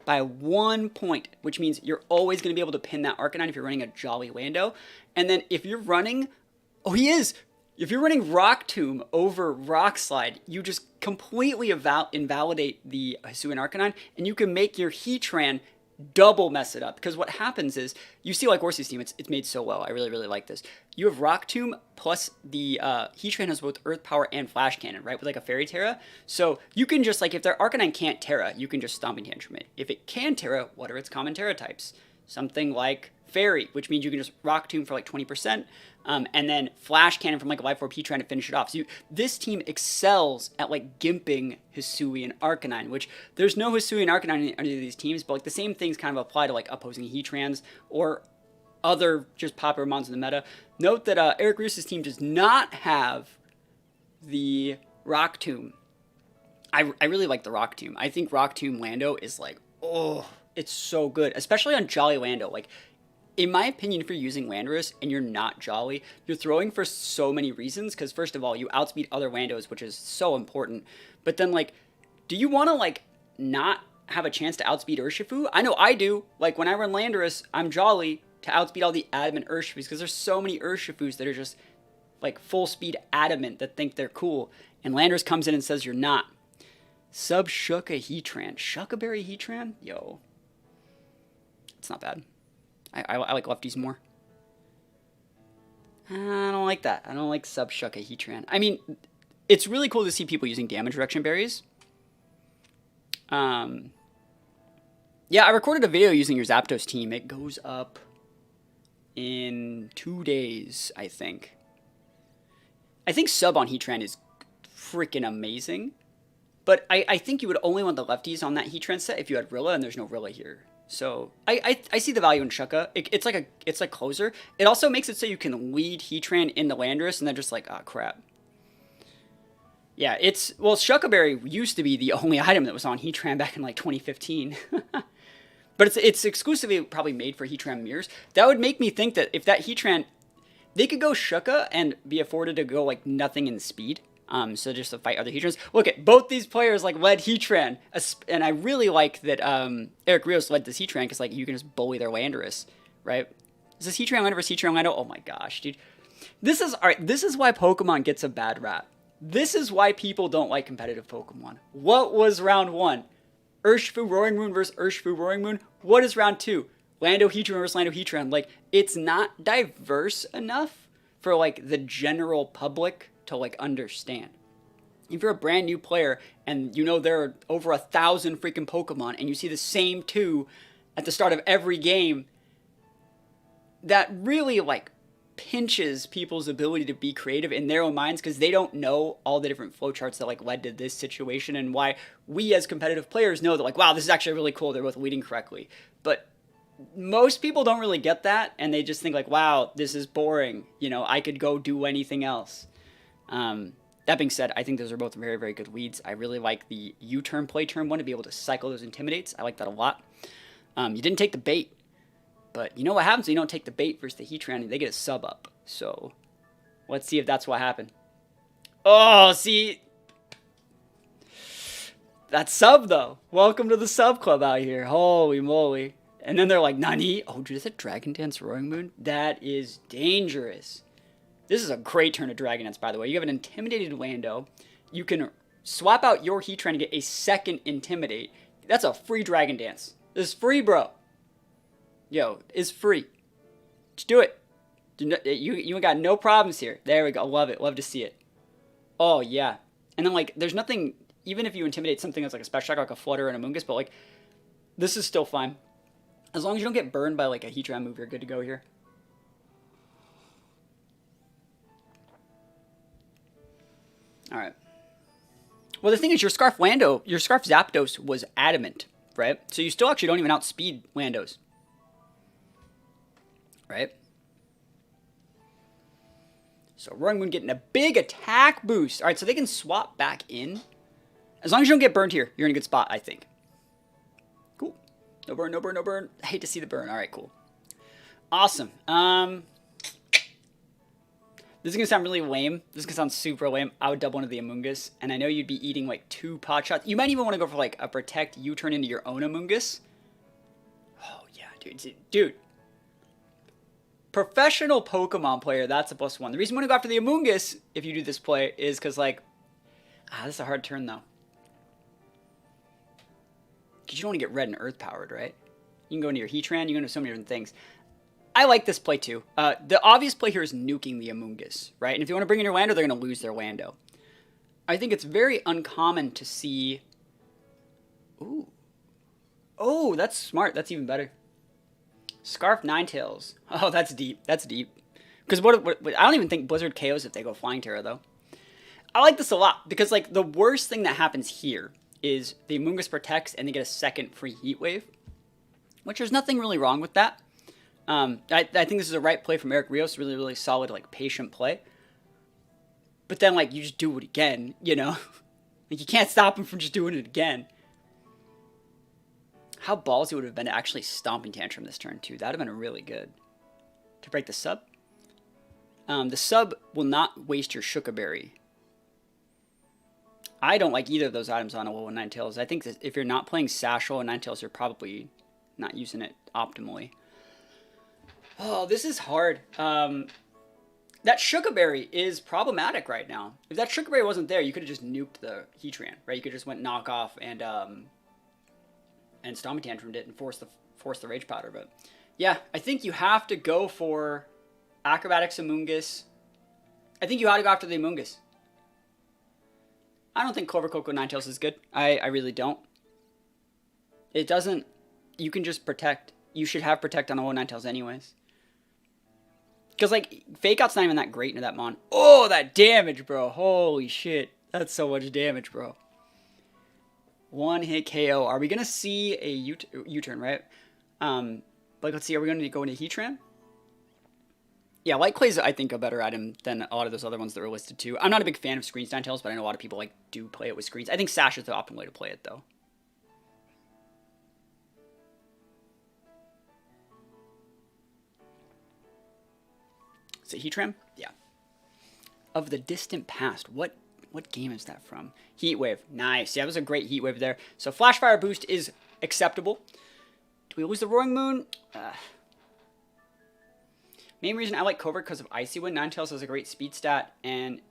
By 1 point, which means you're always going to be able to pin that Arcanine if you're running a Jolly Lando. And then if you're running... Oh, he is! If you're running Rock Tomb over Rock Slide, you just completely invalidate the Hisui Arcanine, and you can make your Heatran double mess it up. Because what happens is, you see like Lorsi's team, it's made so well. I really, really like this. You have Rock Tomb plus the Heatran has both Earth Power and Flash Cannon, right? With like a Fairy Terra. So you can just like, if their Arcanine can't Terra, you can just Stomping Tantrum it. If it can Terra, what are its common Terra types? Something like Fairy, which means you can just Rock Tomb for like 20%. And then Flash Cannon from like a Life Orb Heatran to finish it off. So this team excels at like gimping Hisui and Arcanine, which there's no Hisui and Arcanine in any of these teams, but like the same things kind of apply to like opposing Heatrans or other just popular mons in the meta. Note that Eric Rios' team does not have the Rock Tomb. I really like the Rock Tomb. I think Rock Tomb Lando is like, oh, it's so good, especially on Jolly Lando. Like, in my opinion, if you're using Landorus and you're not Jolly, you're throwing for so many reasons. Because first of all, you outspeed other Landos, which is so important. But then, like, do you want to, like, not have a chance to outspeed Urshifu? I know I do. Like, when I run Landorus, I'm Jolly to outspeed all the adamant Urshifus. Because there's so many Urshifus that are just, like, full speed adamant that think they're cool. And Landorus comes in and says you're not. Sub Shuka Heatran. Shuckaberry Heatran? Yo. It's not bad. I like lefties more. I don't like that. I don't like Sub Shuka Heatran. I mean, it's really cool to see people using damage reduction berries. Yeah, I recorded a video using your Zapdos team. It goes up in 2 days, I think. I think Sub on Heatran is freaking amazing. But I think you would only want the lefties on that Heatran set if you had Rilla, and there's no Rilla here. So I see the value in Shuka. It's like closer. It also makes it so you can lead Heatran into Landorus and then just like, oh crap. Yeah, well, Shuckaberry used to be the only item that was on Heatran back in like 2015. But it's exclusively probably made for Heatran mirrors. That would make me think that if that Heatran, they could go Shuka and be afforded to go like nothing in speed. So just to fight other Heatrans. Look at both these players like led Heatran, and I really like that Eric Rios led this Heatran because like you can just bully their Landorus, right? Is this Heatran Lando versus Heatran Lando? Oh my gosh, dude. This is alright. This is why Pokemon gets a bad rap. This is why people don't like competitive Pokemon. What was round 1? Urshifu Roaring Moon versus Urshifu Roaring Moon. What is round 2? Lando Heatran versus Lando Heatran. Like, it's not diverse enough for like the general public to like understand. If you're a brand new player and you know there are over 1,000 freaking Pokemon and you see the same 2 at the start of every game, that really like pinches people's ability to be creative in their own minds because they don't know all the different flowcharts that like led to this situation, and why we as competitive players know that like, wow, this is actually really cool, they're both leading correctly. But most people don't really get that, and they just think like, wow, this is boring, you know, I could go do anything else. That being said, I think those are both very, very good leads. I really like the U-turn play turn one to be able to cycle those Intimidates. I like that a lot. You didn't take the bait, but you know what happens when you don't take the bait versus the Heatran? They get a sub up. So let's see if that's what happened. Oh, see, that sub though. Welcome to the sub club out here. Holy moly! And then they're like, Nani? Oh, dude, is that Dragon Dance Roaring Moon? That is dangerous. This is a great turn of Dragon Dance, by the way. You have an Intimidated Lando. You can swap out your Heatran to get a second Intimidate. That's a free Dragon Dance. This is free, bro. Yo, it's free. Just do it. You got no problems here. There we go. Love it. Love to see it. Oh, yeah. And then, like, there's nothing, even if you Intimidate something that's like a special attack, like a Flutter and a Mungus, but, like, this is still fine. As long as you don't get burned by, like, a Heatran move, you're good to go here. All right. Well, the thing is, your Scarf Zapdos was adamant, right? So you still actually don't even outspeed Landos. Right? So Roaring Moon getting a big attack boost. All right, so they can swap back in. As long as you don't get burned here, you're in a good spot, I think. Cool. No burn, no burn, no burn. I hate to see the burn. All right, cool. Awesome. This is going to sound really lame. This is going to sound super lame. I would dub one of the Amoonguss, and I know you'd be eating like 2 pot shots. You might even want to go for like a Protect U-turn into your own Amoonguss. Oh, yeah, dude. Dude. Professional Pokemon player, that's a +1. The reason you want to go after the Amoonguss, if you do this play, is because like, this is a hard turn though. Because you don't want to get red and earth powered, right? You can go into your Heatran, you can go into so many different things. I like this play too. The obvious play here is nuking the Amoonguss, right? And if you want to bring in your Lando, they're going to lose their Lando. I think it's very uncommon to see... Ooh. Oh, that's smart. That's even better. Scarf Ninetales. Oh, that's deep. That's deep. Because what I don't even think Blizzard KOs if they go Flying Terror, though. I like this a lot. Because, like, the worst thing that happens here is the Amoonguss protects and they get a second free Heat Wave. Which there's nothing really wrong with that. I think this is a right play from Eric Rios. Really, really solid, like, patient play. But then, like, you just do it again, you know? Like, you can't stop him from just doing it again. How ballsy would it have been to actually Stomping Tantrum this turn, too? That would have been really good. To break the sub. The sub will not waste your Shukaberry. I don't like either of those items on a Alolan Ninetales. I think that if you're not playing Sashel and Ninetales, you're probably not using it optimally. Oh, this is hard. That Shukaberry is problematic right now. If that Shukaberry wasn't there, you could have just nuked the Heatran, right? You could just went knock off and Stomping Tantrumed it and force the Rage Powder. But yeah, I think you have to go for Acrobatics Amoonguss. I think you ought to go after the Amoonguss. I don't think Clover Coco Ninetales is good. I really don't. It doesn't... You can just Protect. You should have Protect on Alolan Ninetales anyways. Because, like, Fake Out's not even that great into that Mon. Oh, that damage, bro. Holy shit. That's so much damage, bro. One hit KO. Are we going to see a U-turn, right? Like, let's see. Are we going to go into Heatran? Yeah, Light Clay's, I think, a better item than a lot of those other ones that were listed, too. I'm not a big fan of Screens Ninetales, but I know a lot of people, like, do play it with Screens. I think Sash is the optimal way to play it, though. Is it Heatran? Yeah. Of the Distant Past. What game is that from? Heat Wave. Nice. Yeah, that was a great Heat Wave there. So Flash Fire Boost is acceptable. Do we lose the Roaring Moon? Main reason I like Covert because of Icy Wind. Ninetales has a great speed stat, and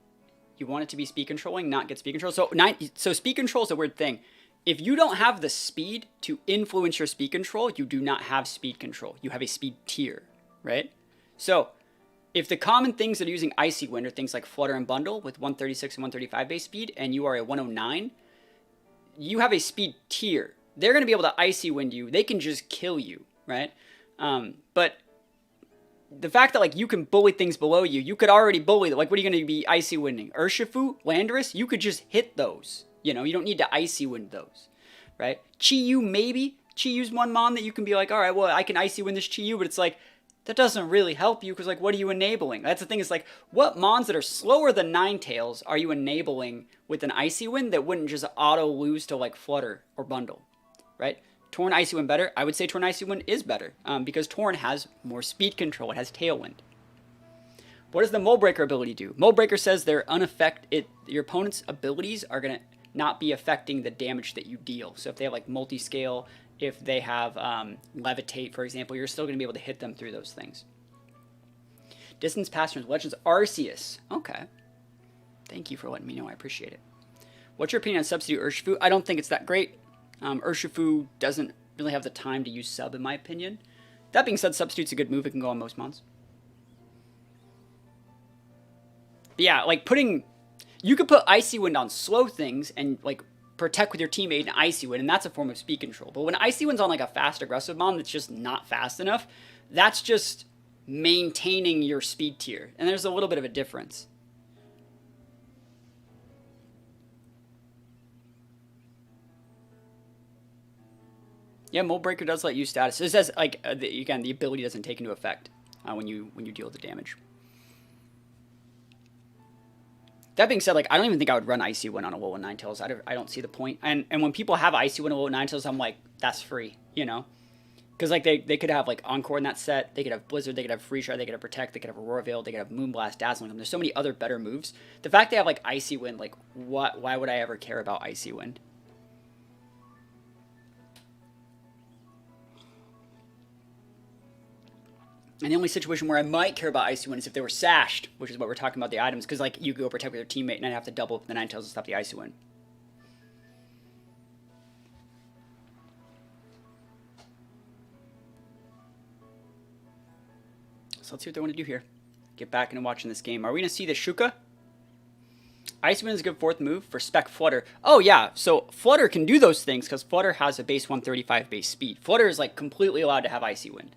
you want it to be speed controlling, not get speed control. So speed control is a weird thing. If you don't have the speed to influence your speed control, you do not have speed control. You have a speed tier, right? So if the common things that are using Icy Wind are things like Flutter and Bundle with 136 and 135 base speed, and you are a 109, you have a speed tier. They're going to be able to Icy Wind you. They can just kill you, right? But the fact that, like, you can bully things below you, you could already bully them. Like, what are you going to be Icy Winding? Urshifu? Landorus? You could just hit those. You know, you don't need to Icy Wind those, right? Chi-Yu, maybe. Chi-Yu's one Mon that you can be like, all right, well, I can Icy Wind this Chi-Yu, but it's like, that doesn't really help you because, like, what are you enabling? That's the thing, is like, what mons that are slower than Ninetales are you enabling with an Icy Wind that wouldn't just auto lose to, like, Flutter or Bundle, right? Torn Icy Wind better? I would say Torn Icy Wind is better because Torn has more speed control. It has Tailwind. What does the Mold Breaker ability do? Mold Breaker says your opponent's abilities are going to not be affecting the damage that you deal. So if they have like Multi-Scale, if they have Levitate, for example, you're still going to be able to hit them through those things. Distance Passers, Legends Arceus. Okay. Thank you for letting me know. I appreciate it. What's your opinion on Substitute Urshifu? I don't think it's that great. Urshifu doesn't really have the time to use Sub, in my opinion. That being said, Substitute's a good move. It can go on most mons. But yeah, like you could put Icy Wind on slow things and like protect with your teammate and Icy Wind, and that's a form of speed control. But when Icy Wind's on like a fast aggressive mon that's just not fast enough, that's just maintaining your speed tier. And there's a little bit of a difference. Yeah, Mold Breaker does let you status. It says like again, the ability doesn't take into effect when you deal the damage. That being said, like, I don't even think I would run Icy Wind on a Alolan Ninetales. I don't see the point. And when people have Icy Wind on Alolan Ninetales, I'm like, that's free, you know? Because, like, they could have, like, Encore in that set. They could have Blizzard. They could have Freeze Dry. They could have Protect. They could have Aurora Veil. They could have Moonblast, Dazzling them. There's so many other better moves. The fact they have, like, Icy Wind, like, why would I ever care about Icy Wind? And the only situation where I might care about Icy Wind is if they were sashed, which is what we're talking about the items, because like you go protect with your teammate and I'd have to double the Ninetales to stop the Icy Wind. So let's see what they want to do here. Get back into watching this game. Are we going to see the Shuka? Icy Wind is a good fourth move for Spec Flutter. Oh yeah, so Flutter can do those things because Flutter has a base 135 base speed. Flutter is like completely allowed to have Icy Wind.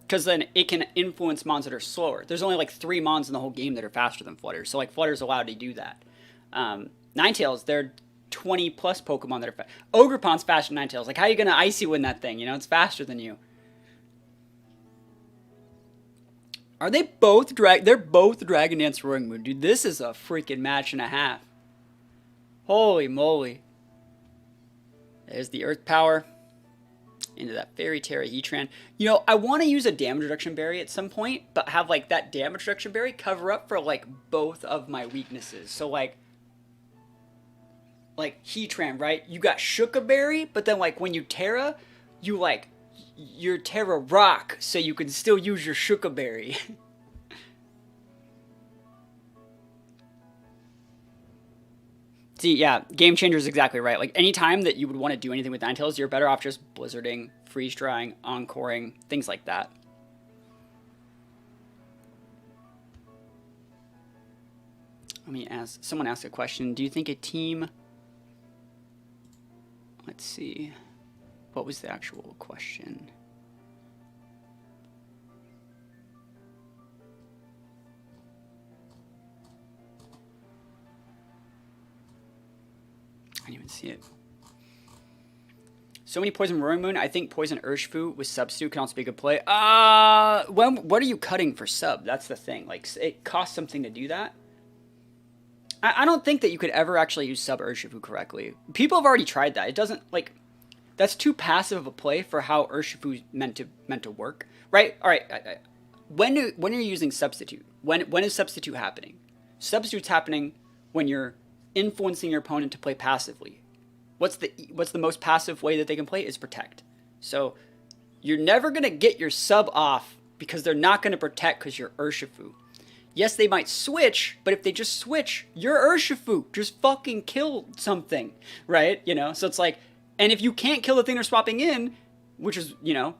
Because then it can influence mons that are slower. There's only like 3 mons in the whole game that are faster than Flutter. So like Flutter's allowed to do that. Ninetales, they're 20 plus Pokemon that are fast. Ogerpon's faster than Ninetales. Like, how are you going to Icy Wind that thing? You know, it's faster than you. Are they both they're both Dragon Dance Roaring Moon. Dude, this is a freaking match and a half. Holy moly. There's the Earth Power. Into that Fairy Terra Heatran. You know, I want to use a damage reduction berry at some point, but have like that damage reduction berry cover up for like both of my weaknesses. So like Heatran, right? You got Shuka Berry, but then like when you Terra, you like your Terra Rock, so you can still use your Shuka Berry. See, yeah, Game Changer is exactly right. Like, anytime that you would want to do anything with Ninetales, you're better off just Blizzarding, Freeze Drying, Encoring, things like that. Let me ask, someone asked a question. Do you think a team... Let's see. What was the actual question? I didn't even see it. So many Poison Roaring Moon. I think Poison Urshifu with Substitute can also be a good play. What are you cutting for sub? That's the thing. Like, it costs something to do that. I don't think that you could ever actually use sub Urshifu correctly. People have already tried that. It doesn't, like, that's too passive of a play for how Urshifu's meant to work, right? All right. When are you using Substitute? When is Substitute happening? Substitute's happening when you're influencing your opponent to play passively. What's the most passive way that they can play is Protect. So you're never going to get your sub off because they're not going to Protect because you're Urshifu. Yes, they might switch, but if they just switch, you're Urshifu. Just fucking kill something, right? You know, so it's like, and if you can't kill the thing they're swapping in, which is, you know,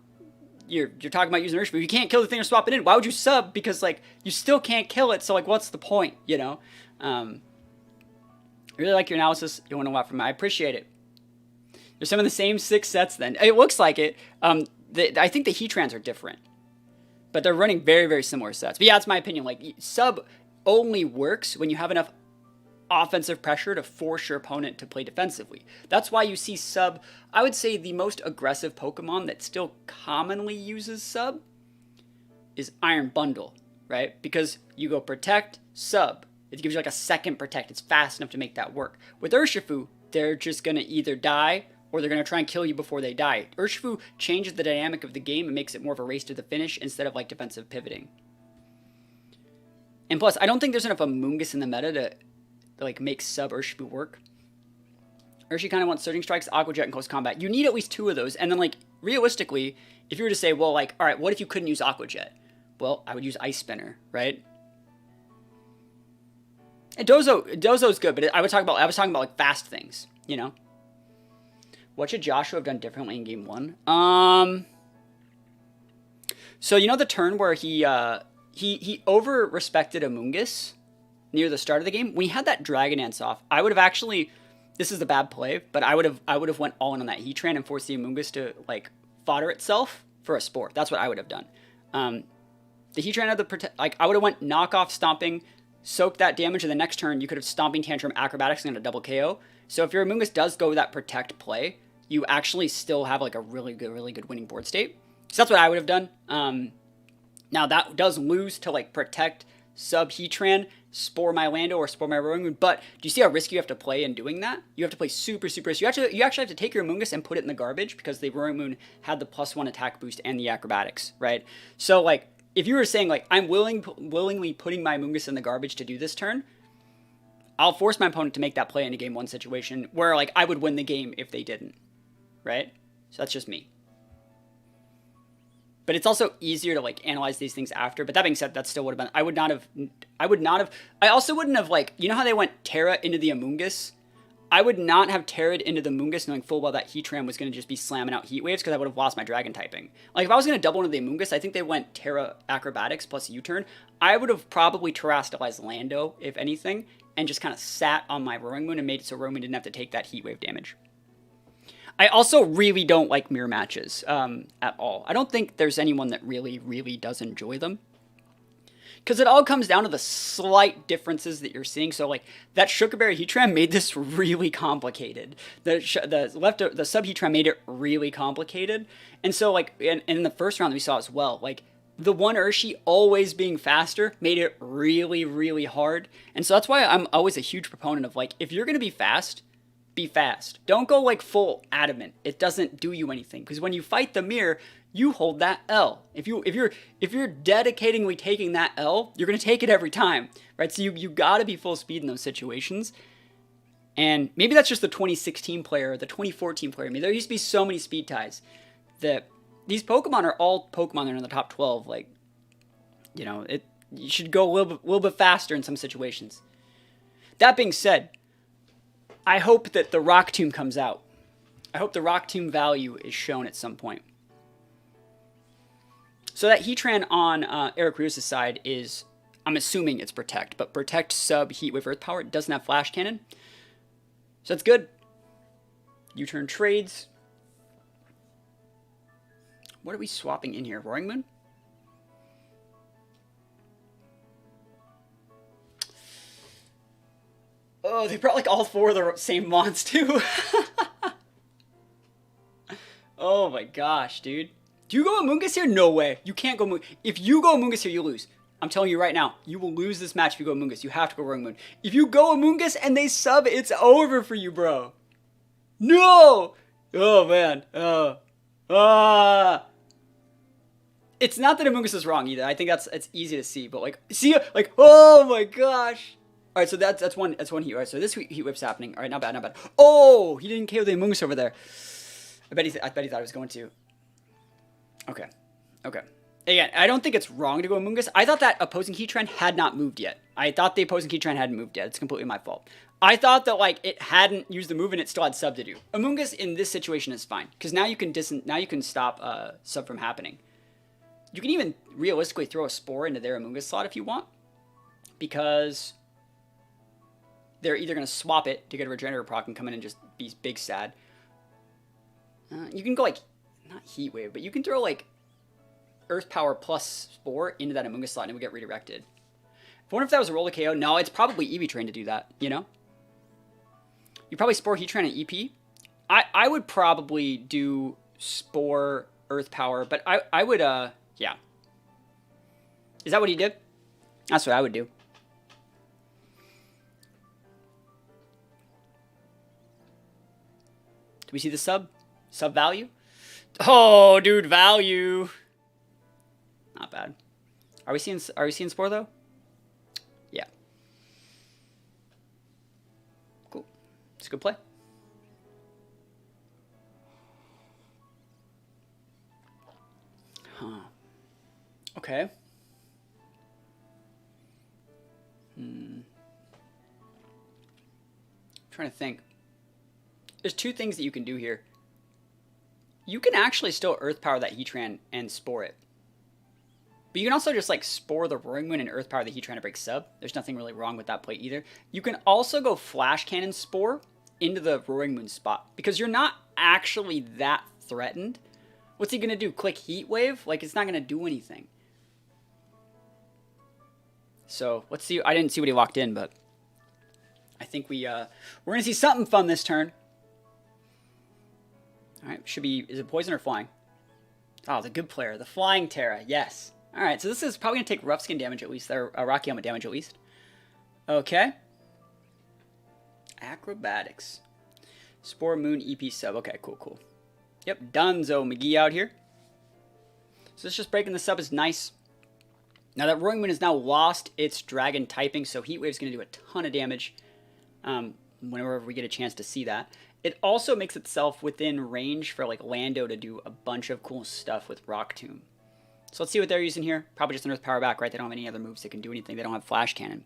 you're talking about using Urshifu, you can't kill the thing they're swapping in, why would you sub? Because, like, you still can't kill it, so, like, what's the point, you know? I really like your analysis. You want a lot from me. I appreciate it. There's some of the same 6 sets then. It looks like it. I think the Heatrans are different. But they're running very, very similar sets. But yeah, that's my opinion. Like, sub only works when you have enough offensive pressure to force your opponent to play defensively. That's why you see sub, I would say the most aggressive Pokemon that still commonly uses sub is Iron Bundle, right? Because you go Protect, Sub. It gives you like a second Protect. It's fast enough to make that work. With Urshifu, they're just going to either die or they're going to try and kill you before they die. Urshifu changes the dynamic of the game and makes it more of a race to the finish instead of like defensive pivoting. And plus, I don't think there's enough Amoonguss in the meta to like make Sub Urshifu work. Urshi kind of wants Surging Strikes, Aqua Jet, and Close Combat. You need at least 2 of those. And then like realistically, if you were to say, well, like, all right, what if you couldn't use Aqua Jet? Well, I would use Ice Spinner, right? And Dozo's good, but I was talking about like fast things, you know. What should Joshua have done differently in game 1? So you know the turn where he over respected Amoonguss near the start of the game? When he had that Dragon Dance off, I would have actually, this is the bad play, but I would have went all in on that Heatran and forced the Amoonguss to like fodder itself for a Spore. That's what I would have done. The Heatran had the like I would have went knockoff Stomping, soaked that damage, and the next turn you could have Stomping Tantrum, Acrobatics, and a double KO. So if your Amoonguss does go that Protect play, you actually still have like a really good winning board state. So that's what I would have done. Now that does lose to like Protect, Sub Heatran, Spore my Lando, or Spore my Roaring Moon. But do you see how risky you have to play in doing that? You have to play super risky. You actually have to take your Amoonguss and put it in the garbage because the Roaring Moon had the +1 attack boost and the Acrobatics, right? So like if you were saying like I'm willingly putting my Amoonguss in the garbage to do this turn, I'll force my opponent to make that play in a game 1 situation where like I would win the game if they didn't, right? So that's just me. But it's also easier to like analyze these things after. But that being said, that still would have been, I also wouldn't have like, you know how they went Terra into the Amoonguss? I would not have Terra'd into the Amoonguss knowing full well that Heatran was going to just be slamming out Heat Waves because I would have lost my Dragon typing. Like if I was going to double into the Amoonguss, I think they went Terra Acrobatics plus U-turn. I would have probably Terastallized Lando, if anything, and just kind of sat on my Roaring Moon and made it so Roaring Moon didn't have to take that Heat Wave damage. I also really don't like mirror matches at all. I don't think there's anyone that really does enjoy them. Because it all comes down to the slight differences that you're seeing. So, like, that Shukaberry Heatran made this really complicated. The Sub Heatran made it really complicated. And so, like, in the first round that we saw as well, like, the one Urshi always being faster made it really hard. And so that's why I'm always a huge proponent of, like, if you're going to be fast, be fast. Don't go like full adamant. It doesn't do you anything because when you fight the mirror, you hold that L. If you're dedicatingly taking that L, you're gonna take it every time, right? So you gotta be full speed in those situations. And maybe that's just the 2016 player or the 2014 player. I mean, there used to be so many speed ties that these Pokemon are all Pokemon that are in the top 12. Like, you know, you should go a little bit faster in some situations. That being said, I hope that the Rock Tomb comes out. I hope the Rock Tomb value is shown at some point. So that Heatran on Eric Rios' side is, I'm assuming it's Protect, but Protect Sub Heat Wave Earth Power. It doesn't have Flash Cannon. So that's good. U-turn trades. What are we swapping in here? Roaring Moon? Oh, they brought like all 4 of the same mons too. Oh my gosh, dude. Do you go Amoonguss here? No way. You can't go Amoonguss. If you go Amoonguss here, you lose. I'm telling you right now, you will lose this match if you go Amoonguss. You have to go Roaring Moon. If you go Amoonguss and they sub, it's over for you, bro. No! Oh, man. It's not that Amoonguss is wrong either. I think it's easy to see, but like, see, like, oh my gosh. All right, so that's one heat. All right, so this heat whip's happening. All right, not bad. Oh, he didn't KO the Amoonguss over there. I bet he thought he was going to. Okay. Again, I don't think it's wrong to go Amoonguss. I thought that opposing Heatran had not moved yet. I thought the opposing Heatran hadn't moved yet. It's completely my fault. I thought that like it hadn't used the move and it still had sub to do. Amoonguss in this situation is fine because now you can stop sub from happening. You can even realistically throw a Spore into their Amoonguss slot if you want because they're either going to swap it to get a Regenerator proc and come in and just be big sad. You can go like, not Heat Wave, but you can throw like Earth Power plus Spore into that Amoonguss slot and it would get redirected. I wonder if that was a roller KO. No, it's probably Eevee Train to do that, you know? You probably Spore Heatran and EP. I would probably do Spore Earth Power, but I would, yeah. Is that what he did? That's what I would do. Do we see the sub? Sub value? Oh, dude, value. Not bad. Are we seeing Spore though? Yeah. Cool. It's a good play. Huh. Okay. I'm trying to think. There's two things that you can do here. You can actually still Earth Power that Heatran and Spore it. But you can also just like Spore the Roaring Moon and Earth Power the Heatran to break sub. There's nothing really wrong with that play either. You can also go Flash Cannon Spore into the Roaring Moon spot because you're not actually that threatened. What's he going to do? Click Heat Wave? Like, it's not going to do anything. So, let's see. I didn't see what he locked in, but I think we're going to see something fun this turn. All right, should be, is it Poison or Flying? Oh, the good player. The Flying Terra, yes. All right, so this is probably going to take Rough Skin damage at least, or Rocky Helmet damage at least. Okay. Acrobatics. Spore Moon EP sub. Okay, cool, cool. Yep, Dunzo McGee out here. So this just breaking the sub is nice. Now that Roaring Moon has now lost its Dragon typing, so Heat Wave is going to do a ton of damage whenever we get a chance to see that. It also makes itself within range for like Lando to do a bunch of cool stuff with Rock Tomb. So let's see what they're using here. Probably just an Earth Power back, right? They don't have any other moves that can do anything. They don't have Flash Cannon.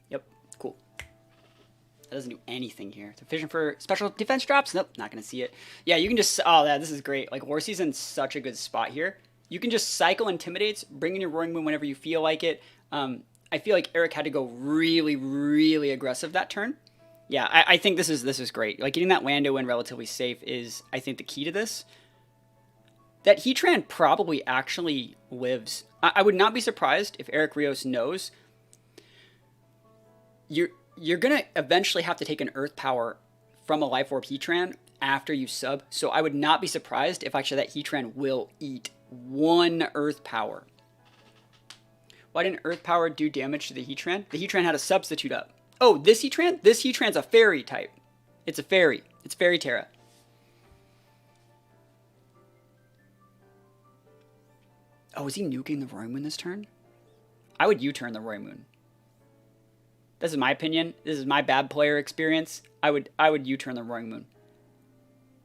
Yep, cool. That doesn't do anything here. It's a vision for special defense drops? Nope, not going to see it. Yeah, you can just... Oh, yeah, this is great. Like, Horsey's in such a good spot here. You can just cycle Intimidates, bring in your Roaring Moon whenever you feel like it. I feel like Eric had to go really, really aggressive that turn. Yeah, I think this is great. Like, getting that Lando in relatively safe is, I think, the key to this. That Heatran probably actually lives. I would not be surprised if Eric Rios knows you're going to eventually have to take an Earth Power from a Life Orb Heatran after you sub. So I would not be surprised if actually that Heatran will eat one Earth Power. Why didn't Earth Power do damage to the Heatran? The Heatran had a substitute up. Oh, this Heatran? This Heatran's a Fairy type. It's a Fairy. It's Fairy Terra. Oh, is he nuking the Roaring Moon this turn? I would U-turn the Roaring Moon. This is my opinion. This is my bad player experience. I would U-turn the Roaring Moon.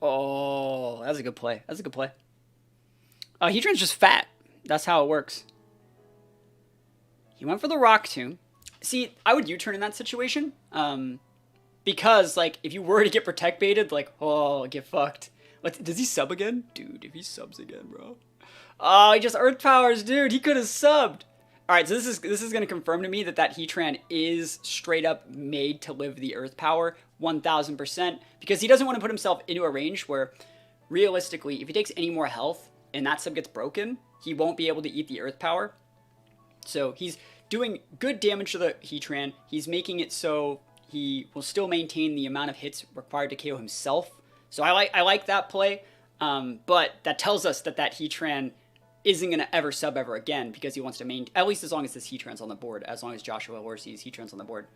Oh, that's a good play. That's a good play. Heatran's just fat. That's how it works. He went for the Rock Tomb. See, I would U-turn in that situation. Because, like, if you were to get Protect Baited, like, oh, get fucked. Does he sub again? Dude, if he subs again, bro. Oh, he just Earth Powers, dude. He could have subbed. All right, so this is going to confirm to me that Heatran is straight up made to live the Earth Power 1000%, because he doesn't want to put himself into a range where, realistically, if he takes any more health and that sub gets broken, he won't be able to eat the Earth Power. So he's doing good damage to the Heatran. He's making it so he will still maintain the amount of hits required to KO himself. So I like that play, but that tells us that Heatran isn't going to ever sub ever again, because he wants to maintain, at least as long as this Heatran's on the board, as long as Joshua Horsey's Heatran's on the board.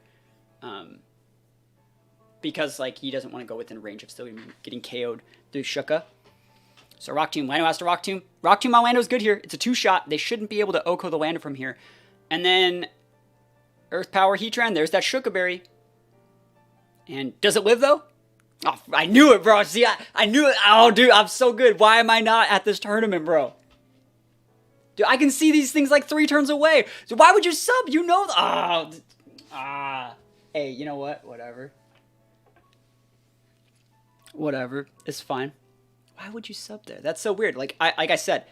Because, like, he doesn't want to go within range of still getting KO'd through Shuka. So Rock Tomb, Lando has to Rock Tomb. Rock Tomb on Lando's good here. It's a 2-shot. They shouldn't be able to Oko the Lando from here. And then Earth Power Heatran, there's that Shuka Berry. And does it live, though? Oh, I knew it, bro. See, I knew it. Oh, dude, I'm so good. Why am I not at this tournament, bro? Dude, I can see these things like 3 turns away. So why would you sub? You know. Hey, you know what? Whatever. Whatever. It's fine. Why would you sub there? That's so weird. Like I said,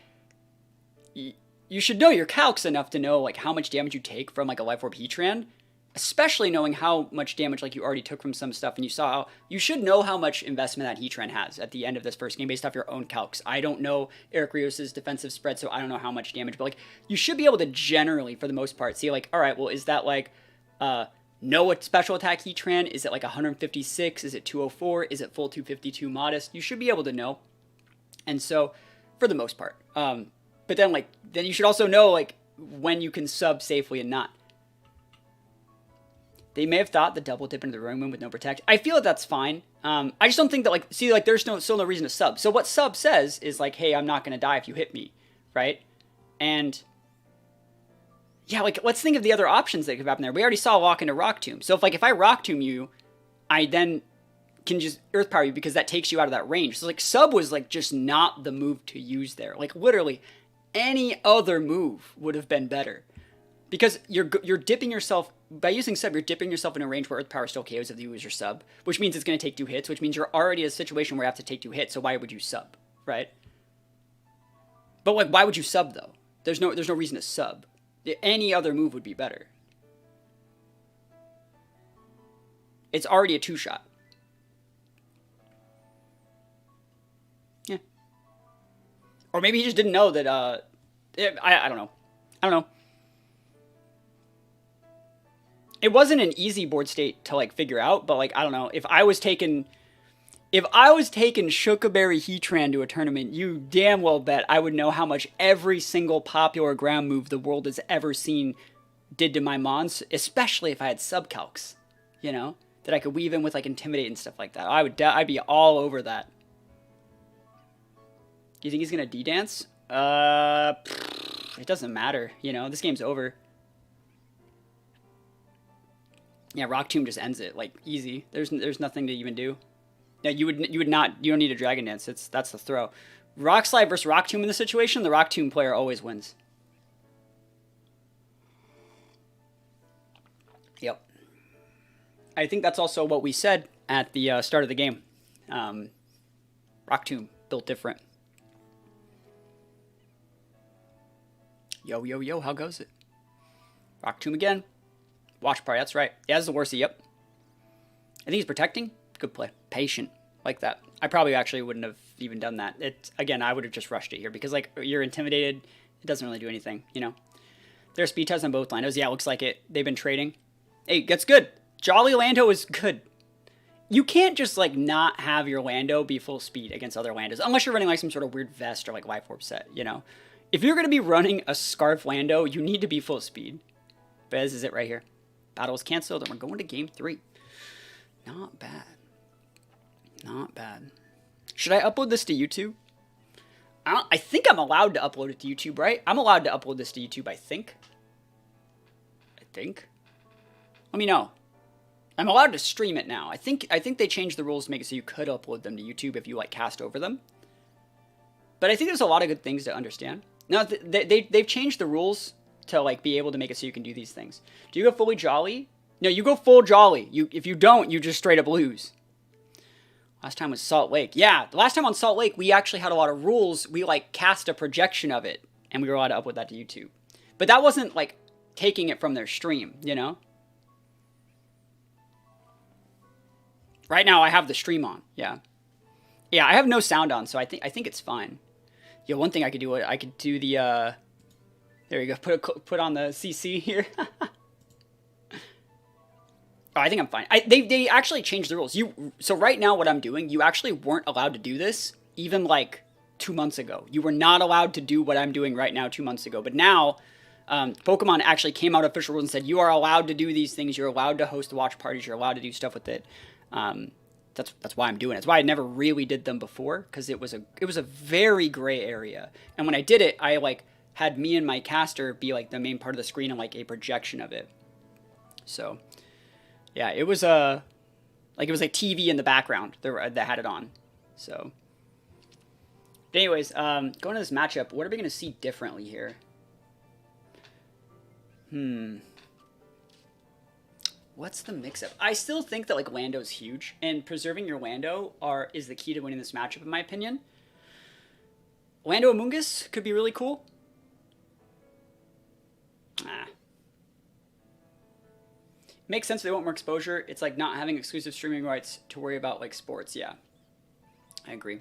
you should know your calcs enough to know like how much damage you take from like a Life Orb Heatran, especially knowing how much damage like you already took from some stuff, and you saw how you should know how much investment that Heatran has at the end of this first game based off your own calcs. I don't know Eric Rios' defensive spread, so I don't know how much damage, but like you should be able to generally, for the most part, see like, all right, well, is that like no special attack Heatran? Is it like 156? Is it 204? Is it full 252 modest? You should be able to know. And so, for the most part. But then you should also know, like, when you can sub safely and not. They may have thought the double dip into the roaming moon with no protect. I feel that's fine. I just don't think that, like, see, like, there's still no reason to sub. So what sub says is, like, hey, I'm not going to die if you hit me, right? And, yeah, like, let's think of the other options that could happen there. We already saw walk into Rock Tomb. So if I Rock Tomb you, I then can just Earth Power you because that takes you out of that range. So, like, sub was, like, just not the move to use there. Like, literally, any other move would have been better. Because you're dipping yourself, by using sub, you're dipping yourself in a range where Earth Power still KOs if you use your sub, which means it's going to take 2 hits, which means you're already in a situation where you have to take 2 hits, so why would you sub, right? But, like, why would you sub, though? There's no reason to sub. Any other move would be better. It's already a 2-shot. Yeah. Or maybe he just didn't know that, I don't know. I don't know. It wasn't an easy board state to, like, figure out, but, like, I don't know. If I was taking Shukaberry Heatran to a tournament, you damn well bet I would know how much every single popular ground move the world has ever seen did to my mons, especially if I had subcalcs, you know? That I could weave in with, like, Intimidate and stuff like that. I'd be all over that. Do you think he's gonna D-dance? It doesn't matter, you know? This game's over. Yeah, Rock Tomb just ends it, like, easy. There's nothing to even do. Yeah, you don't need a Dragon Dance. That's the throw. Rock Slide versus Rock Tomb in this situation, the Rock Tomb player always wins. Yep. I think that's also what we said at the start of the game. Rock Tomb, built different. Yo, yo, yo, how goes it? Rock Tomb again. Watch Party, that's right. Yeah, that's the worst. Yep. I think he's protecting. Good play. Patient. Like that. I probably actually wouldn't have even done that. Again, I would have just rushed it here because, like, you're intimidated. It doesn't really do anything, you know. There's speed tests on both Landos. Yeah, it looks like it. They've been trading. Hey, that's good. Jolly Lando is good. You can't just, like, not have your Lando be full speed against other Landos unless you're running, like, some sort of weird vest or, like, Life Orb set, you know. If you're going to be running a Scarf Lando, you need to be full speed. But this is it right here. Battle is canceled, and we're going to game 3. Not bad. Not bad. Should I upload this to YouTube? I think I'm allowed to upload it to YouTube, right? I'm allowed to upload this to YouTube, I think. Let me know. I'm allowed to stream it now. I think they changed the rules to make it so you could upload them to YouTube if you, like, cast over them. But I think there's a lot of good things to understand. Now, they've changed the rules to, like, be able to make it so you can do these things. Do you go fully Jolly? No, you go full Jolly. If you don't, you just straight up lose. Last time was Salt Lake. Yeah, the last time on Salt Lake, we actually had a lot of rules. We, like, cast a projection of it, and we were allowed to upload that to YouTube. But that wasn't, like, taking it from their stream, you know? Right now, I have the stream on, yeah. Yeah, I have no sound on, so I think it's fine. Yeah, one thing I could do the, there you go, put on the CC here. Oh, I think I'm fine. They actually changed the rules. So right now what I'm doing, you actually weren't allowed to do this even, like, 2 months ago. You were not allowed to do what I'm doing right now 2 months ago. But now, Pokemon actually came out official rules and said, you are allowed to do these things. You're allowed to host watch parties. You're allowed to do stuff with it. That's why I'm doing it. That's why I never really did them before, because it was a very gray area. And when I did it, I, like, had me and my caster be, like, the main part of the screen and, like, a projection of it. So, yeah, it was like TV in the background that had it on. So, but anyways, going to this matchup, what are we going to see differently here? What's the mix-up? I still think that, like, Lando's huge, and preserving your Lando is the key to winning this matchup, in my opinion. Lando Amoonguss could be really cool. Makes sense they want more exposure. It's like not having exclusive streaming rights to worry about, like, sports. Yeah, I agree.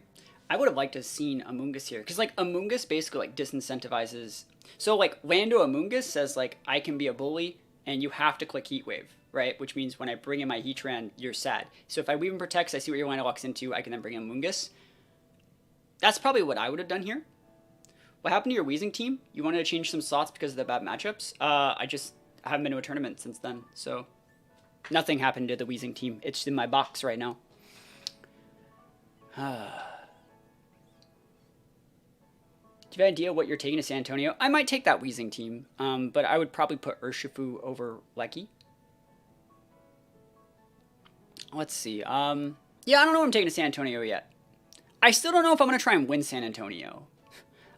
I would have liked to have seen Amoonguss here, because, like, Amoonguss basically, like, disincentivizes. So, like, Lando Amoonguss says, like, I can be a bully, and you have to click Heat Wave, right? Which means when I bring in my Heatran, you're sad. So if I Weave and Protects, I see what your Lando locks into, I can then bring in Amoonguss. That's probably what I would have done here. What happened to your Weezing team? You wanted to change some slots because of the bad matchups? I haven't been to a tournament since then, so nothing happened to the Weezing team. It's in my box right now. Do you have an idea what you're taking to San Antonio? I might take that Weezing team, but I would probably put Urshifu over LAIC. Let's see. Yeah, I don't know what I'm taking to San Antonio yet. I still don't know if I'm going to try and win San Antonio.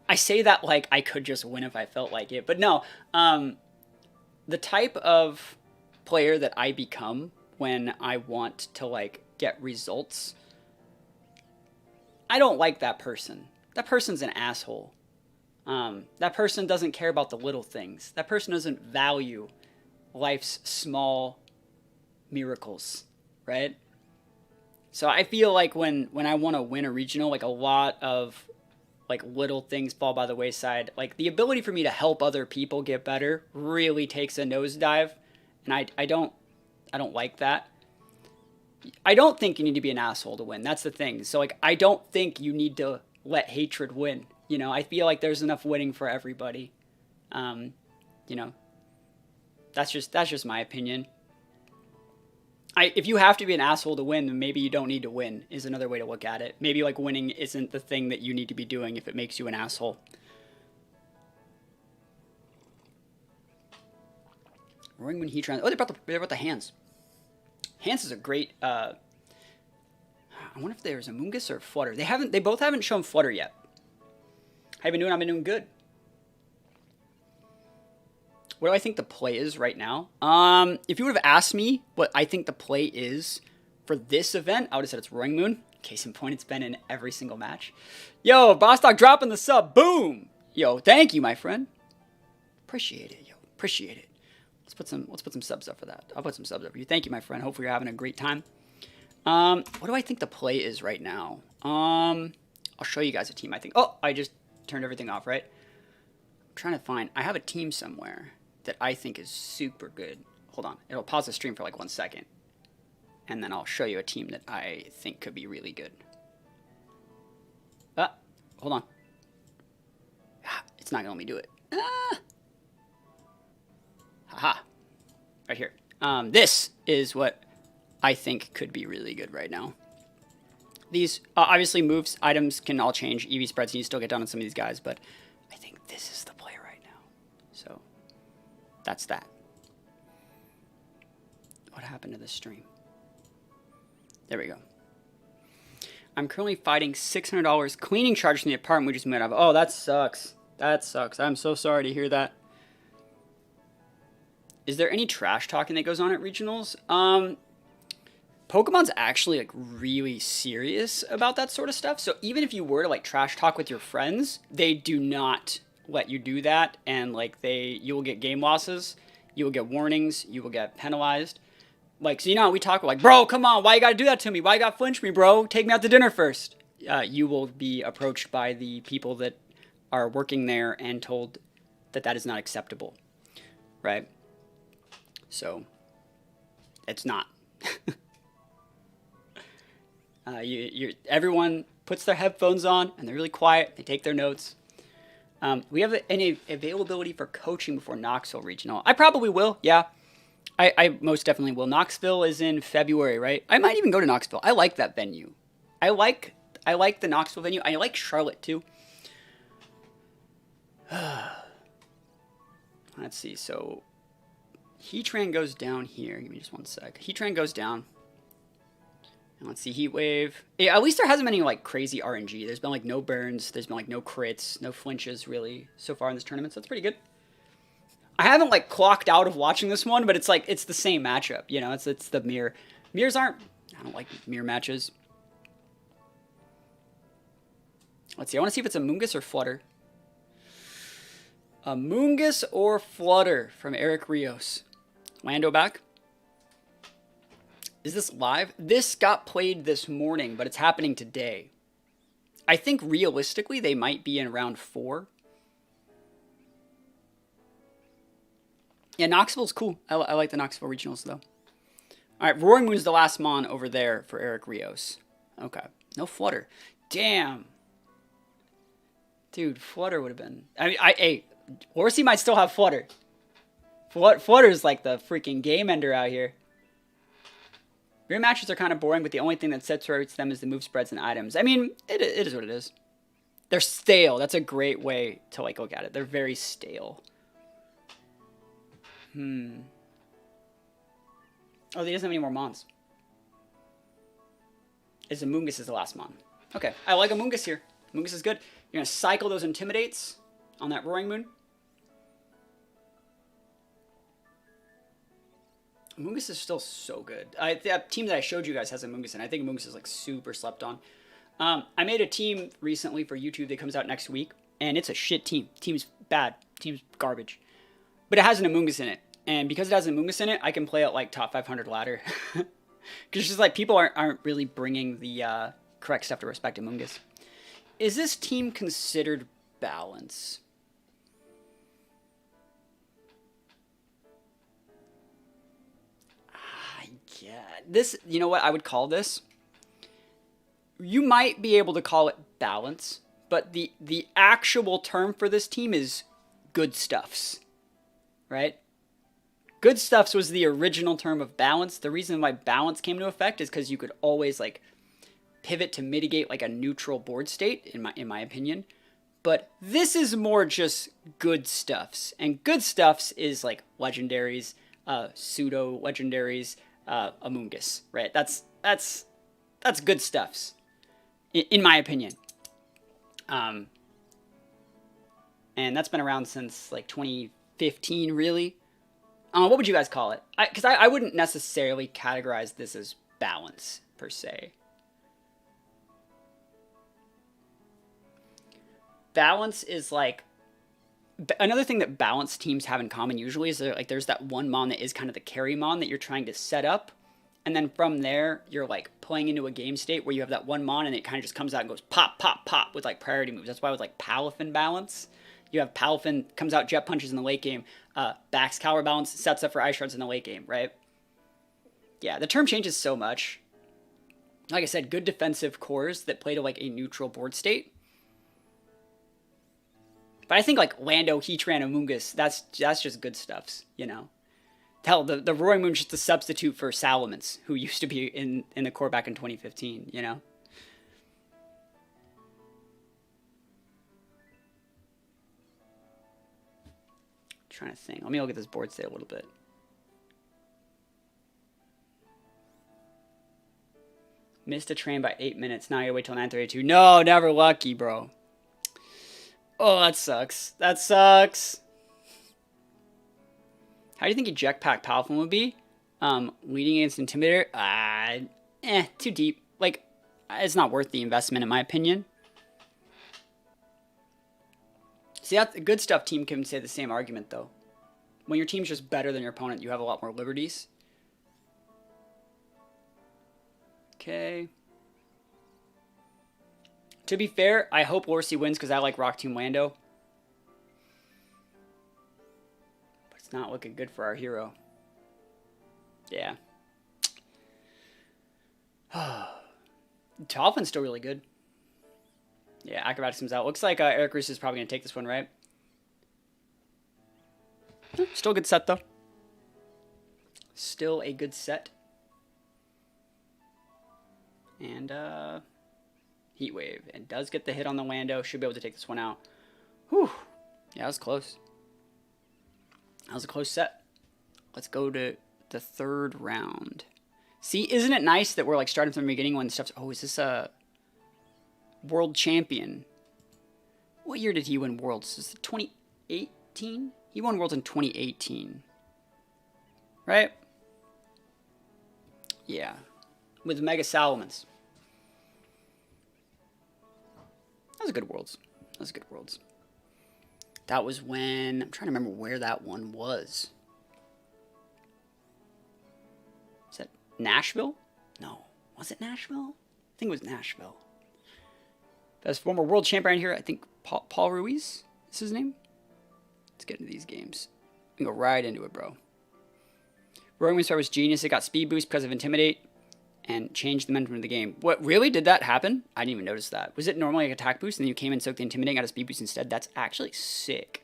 I say that like I could just win if I felt like it, but no. The type of player that I become when I want to like get results, I don't like that person. That person's an asshole. That person doesn't care about the little things. That person doesn't value life's small miracles, right? So I feel like when I want to win a regional, like a lot of like little things fall by the wayside. Like the ability for me to help other people get better really takes a nosedive, and I don't like that. I don't think you need to be an asshole to win. That's the thing. So like I don't think you need to let hatred win. You know, I feel like there's enough winning for everybody. You know, that's just my opinion. If you have to be an asshole to win, then maybe you don't need to win, is another way to look at it. Maybe like winning isn't the thing that you need to be doing if it makes you an asshole. Roaring Moon Heatran. Oh, they brought the hands. Hands is a great. I wonder if there's a Moongus or a Flutter. They both haven't shown Flutter yet. How you been doing? I've been doing good. What do I think the play is right now? If you would have asked me what I think the play is for this event, I would have said it's Roaring Moon. Case in point, it's been in every single match. Yo, Bostock dropping the sub. Boom. Yo, thank you, my friend. Appreciate it, yo. Appreciate it. Let's put some subs up for that. I'll put some subs up for you. Thank you, my friend. Hopefully you're having a great time. What do I think the play is right now? I'll show you guys a team, I think. Oh, I just turned everything off, right? I'm trying to find. I have a team somewhere that I think is super good. Hold on. It'll pause the stream for like 1 second. And then I'll show you a team that I think could be really good. Hold on. It's not going to let me do it. Haha. Right here. This is what I think could be really good right now. These, obviously moves, items can all change. EV spreads, and you still get down on some of these guys, but I think this is the play right now. So, that's that. What happened to this stream? There we go. I'm currently fighting $600 cleaning charge from the apartment we just moved out of. Oh, that sucks. That sucks. I'm so sorry to hear that. Is there any trash talking that goes on at regionals? Pokemon's actually like really serious about that sort of stuff. So even if you were to like trash talk with your friends, they do not let you do that, and like you will get game losses, you will get warnings, you will get penalized. Like, so you know how we talk like, bro, come on, why you gotta do that to me? Why you gotta flinch me, bro? Take me out to dinner first. You will be approached by the people that are working there and told that that is not acceptable, right? So it's not. Everyone puts their headphones on and they're really quiet. They take their notes. We have any availability for coaching before Knoxville Regional? I probably will. Yeah, I most definitely will. Knoxville is in February, right? I might even go to Knoxville. I like that venue. I like the Knoxville venue. I like Charlotte too. Let's see. So Heatran goes down here. Give me just 1 sec. Heatran goes down. And let's see, Heat Wave. Yeah, at least there hasn't been any like crazy RNG. There's been like no burns. There's been like no crits, no flinches really so far in this tournament. So that's pretty good. I haven't like clocked out of watching this one, but it's like it's the same matchup. You know, it's the mirror. Mirrors aren't. I don't like mirror matches. Let's see. I want to see if it's a Moongus or Flutter. A Moongus or Flutter from Eric Rios. Lando back. Is this live? This got played this morning, but it's happening today. I think realistically they might be in round 4. Yeah, Knoxville's cool. I like the Knoxville regionals though. All right, Roaring Moon's the last mon over there for Eric Rios. Okay, no Flutter. Damn. Dude, Flutter would have been... I mean, hey, Horsey might still have Flutter. Flutter's like the freaking game ender out here. Rear matches are kind of boring, but the only thing that separates them is the move spreads and items. I mean, it is what it is. They're stale. That's a great way to like look at it. They're very stale. Oh, he doesn't have any more Mons. Amoonguss is the last Mon. Okay, I like Amoonguss here. Amoonguss is good. You're going to cycle those Intimidates on that Roaring Moon. Amoonguss is still so good. That team that I showed you guys has Amoonguss, and I think Amoonguss is like super slept on. I made a team recently for YouTube that comes out next week, and it's a shit team. Team's bad. Team's garbage. But it has an Amoonguss in it. And because it has an Amoonguss in it, I can play at like top 500 ladder. Because it's just like people aren't really bringing the correct stuff to respect Amoonguss. Is this team considered balance? Yeah. This, you know what I would call this? You might be able to call it balance, but the actual term for this team is good stuffs, right? Good stuffs was the original term of balance. The reason why balance came into effect is because you could always like pivot to mitigate like a neutral board state, in my opinion. But this is more just good stuffs, and good stuffs is like legendaries, pseudo legendaries, Amoonguss, right? That's good stuffs, in my opinion. And that's been around since like 2015, really. What would you guys call it? Because I wouldn't necessarily categorize this as balance, per se. Balance is like... Another thing that balanced teams have in common usually is like there's that one Mon that is kind of the carry Mon that you're trying to set up. And then from there, you're like playing into a game state where you have that one Mon and it kind of just comes out and goes pop, pop, pop with like priority moves. That's why with like Palafin balance, you have Palafin comes out jet punches in the late game, backs Calor balance, sets up for ice shards in the late game, right? Yeah, the term changes so much. Like I said, good defensive cores that play to like a neutral board state. But I think like Lando, Heatran, Amoonguss, that's just good stuffs, you know? Hell, the Roaring Moon's just a substitute for Salamence, who used to be in the core back in 2015, you know? Trying to think. Let me look at this board state a little bit. Missed a train by 8 minutes. Now you gotta wait till 9:32. No, never lucky, bro. Oh, that sucks. That sucks. How do you think eject pack Palafin would be? Leading against Intimidator? Too deep. Like, it's not worth the investment in my opinion. See, that's a good stuff team can say the same argument though. When your team's just better than your opponent, you have a lot more liberties. Okay. To be fair, I hope Horsey wins because I like Rock Team Lando. But it's not looking good for our hero. Yeah. Dolphin's still really good. Yeah, Acrobatics comes out. Looks like Eric Roos is probably going to take this one, right? Still a good set, though. Still a good set. And, Heat Wave. And does get the hit on the Lando. Should be able to take this one out. Whew. Yeah, that was close. That was a close set. Let's go to the third round. See, isn't it nice that we're, like, starting from the beginning when stuff's... Oh, is this a... World Champion? What year did he win Worlds? Is it 2018? He won Worlds in 2018. Right? Yeah. With Mega Salamence. That was a good Worlds. That was a good Worlds. That was when... I'm trying to remember where that one was. Is that Nashville? No. Was it Nashville? I think it was Nashville. Best former world champion here, I think Paul Ruiz is his name. Let's get into these games. We can go right into it, bro. Roaring Moon's was genius. It got speed boost because of Intimidate. and change the momentum of the game. What, really? Did that happen? I didn't even notice that. Was it normally like attack boost and then you came and soaked the Intimidate and got a speed boost instead? That's actually sick.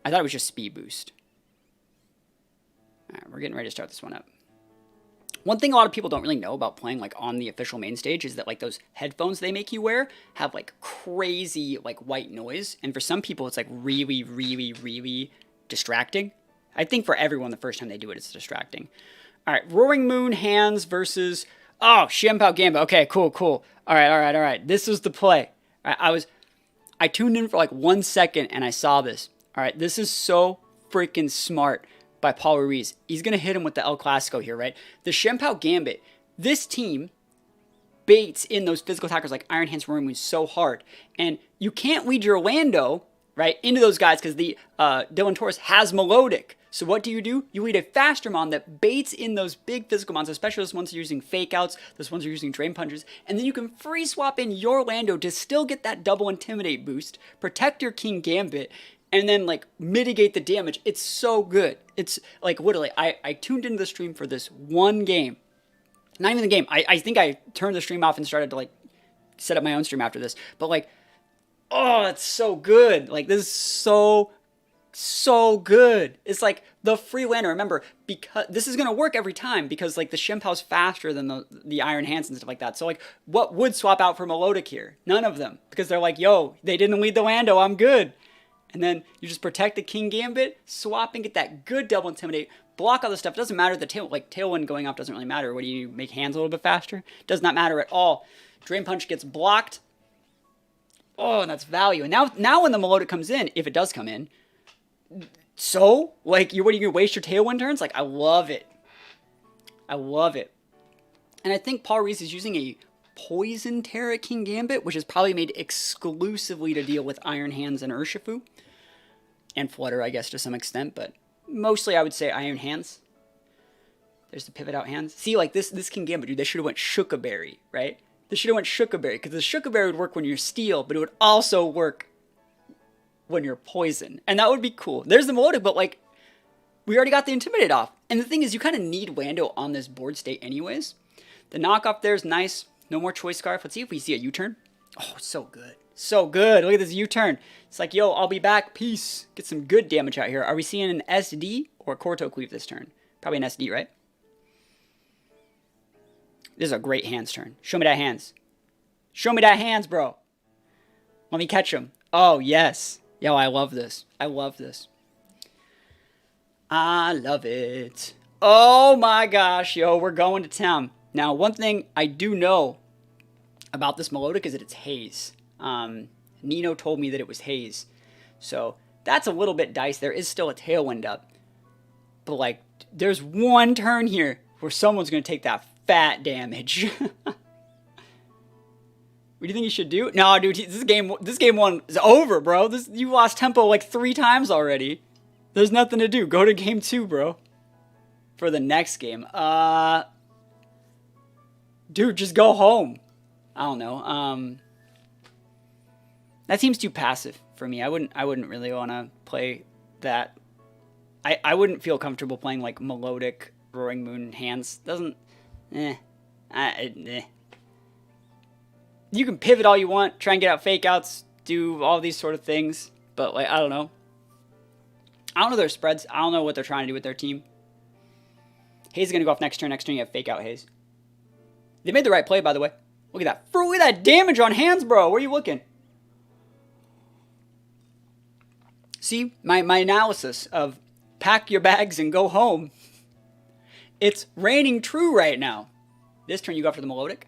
I thought it was just speed boost. Alright, we're getting ready to start this one up. One thing a lot of people don't really know about playing like on the official main stage is that like those headphones they make you wear have like crazy like white noise. And for some people it's like really, really, really distracting. I think for everyone the first time they do it, it's distracting. Alright, Roaring Moon hands versus... Oh, Shenpao Gambit. Okay, cool, cool. Alright. This was the play. I tuned in for like 1 second and I saw this. Alright, this is so freaking smart by Paul Ruiz. He's going to hit him with the El Clasico here, right? The Shenpao Gambit, this team baits in those physical attackers like Iron Hands, Roaring Moon so hard. And you can't lead your Lando, right, into those guys because the Dylan Torres has Melodic. So what do? You lead a faster mon that baits in those big physical mons, especially those ones that are using fake outs, those ones that are using drain punches, and then you can free swap in your Lando to still get that double Intimidate boost, protect your Kingambit, and then like mitigate the damage. It's so good. It's like literally, I tuned into the stream for this one game. Not even the game. I think I turned the stream off and started to like set up my own stream after this. But like, oh, it's so good. Like this is so good. It's like the free Lando. Remember, because this is gonna work every time because like the Shenpao's faster than the Iron Hands and stuff like that. So like, what would swap out for Melodic here? None of them, because they're like, yo, they didn't lead the Lando. I'm good. And then you just protect the Kingambit, swap and get that good double Intimidate, block all this stuff. It doesn't matter. The Tailwind going off doesn't really matter. What do you make hands a little bit faster? Does not matter at all. Drain Punch gets blocked. Oh, and that's value. And now when the Melodic comes in, if it does come in, so like what are you gonna waste your Tailwind turns? Like I love it. I love it. And I think Paul Ruiz is using a Poison Terra Kingambit, which is probably made exclusively to deal with Iron Hands and Urshifu. And Flutter, I guess, to some extent, but mostly I would say Iron Hands. There's the pivot out hands. See, like this Kingambit, dude, they should have went Shookaberry, right? They should have went Shookaberry, because the Shookaberry would work when you're Steel, but it would also work when you're Poison. And that would be cool. There's the Melodic, but like, we already got the Intimidate off. And the thing is, you kind of need Lando on this board state anyways. The knockoff there is nice. No more Choice Scarf. Let's see if we see a U-turn. Oh, so good. So good. Look at this U-turn. It's like, yo, I'll be back. Peace. Get some good damage out here. Are we seeing an SD or a Corto Cleave this turn? Probably an SD, right? This is a great hands turn. Show me that hands. Show me that hands, bro. Let me catch him. Oh, yes. Yo, I love this. I love this. I love it. Oh, my gosh. Yo, we're going to town. Now, one thing I do know about this Melodic is that it's Haze. Nino told me that it was Haze. So, that's a little bit diced. There is still a Tailwind up. But, like, there's one turn here where someone's going to take that fat damage. What do you think you should do? No, dude, this game one is over, bro. You lost tempo like 3 times already. There's nothing to do. Go to game 2, bro. For the next game. Dude, just go home. I don't know. That seems too passive for me. I wouldn't really want to play that. I wouldn't feel comfortable playing like Melodic Roaring Moon hands. Doesn't. You can pivot all you want, try and get out fake outs, do all these sort of things, but like I don't know. I don't know their spreads. I don't know what they're trying to do with their team. Haze is gonna go off next turn. Next turn you have fake out Haze. They made the right play, by the way. Look at that. Look at that damage on hands, bro. Where are you looking? See, my analysis of pack your bags and go home. It's raining true right now. This turn you go for the Melodic.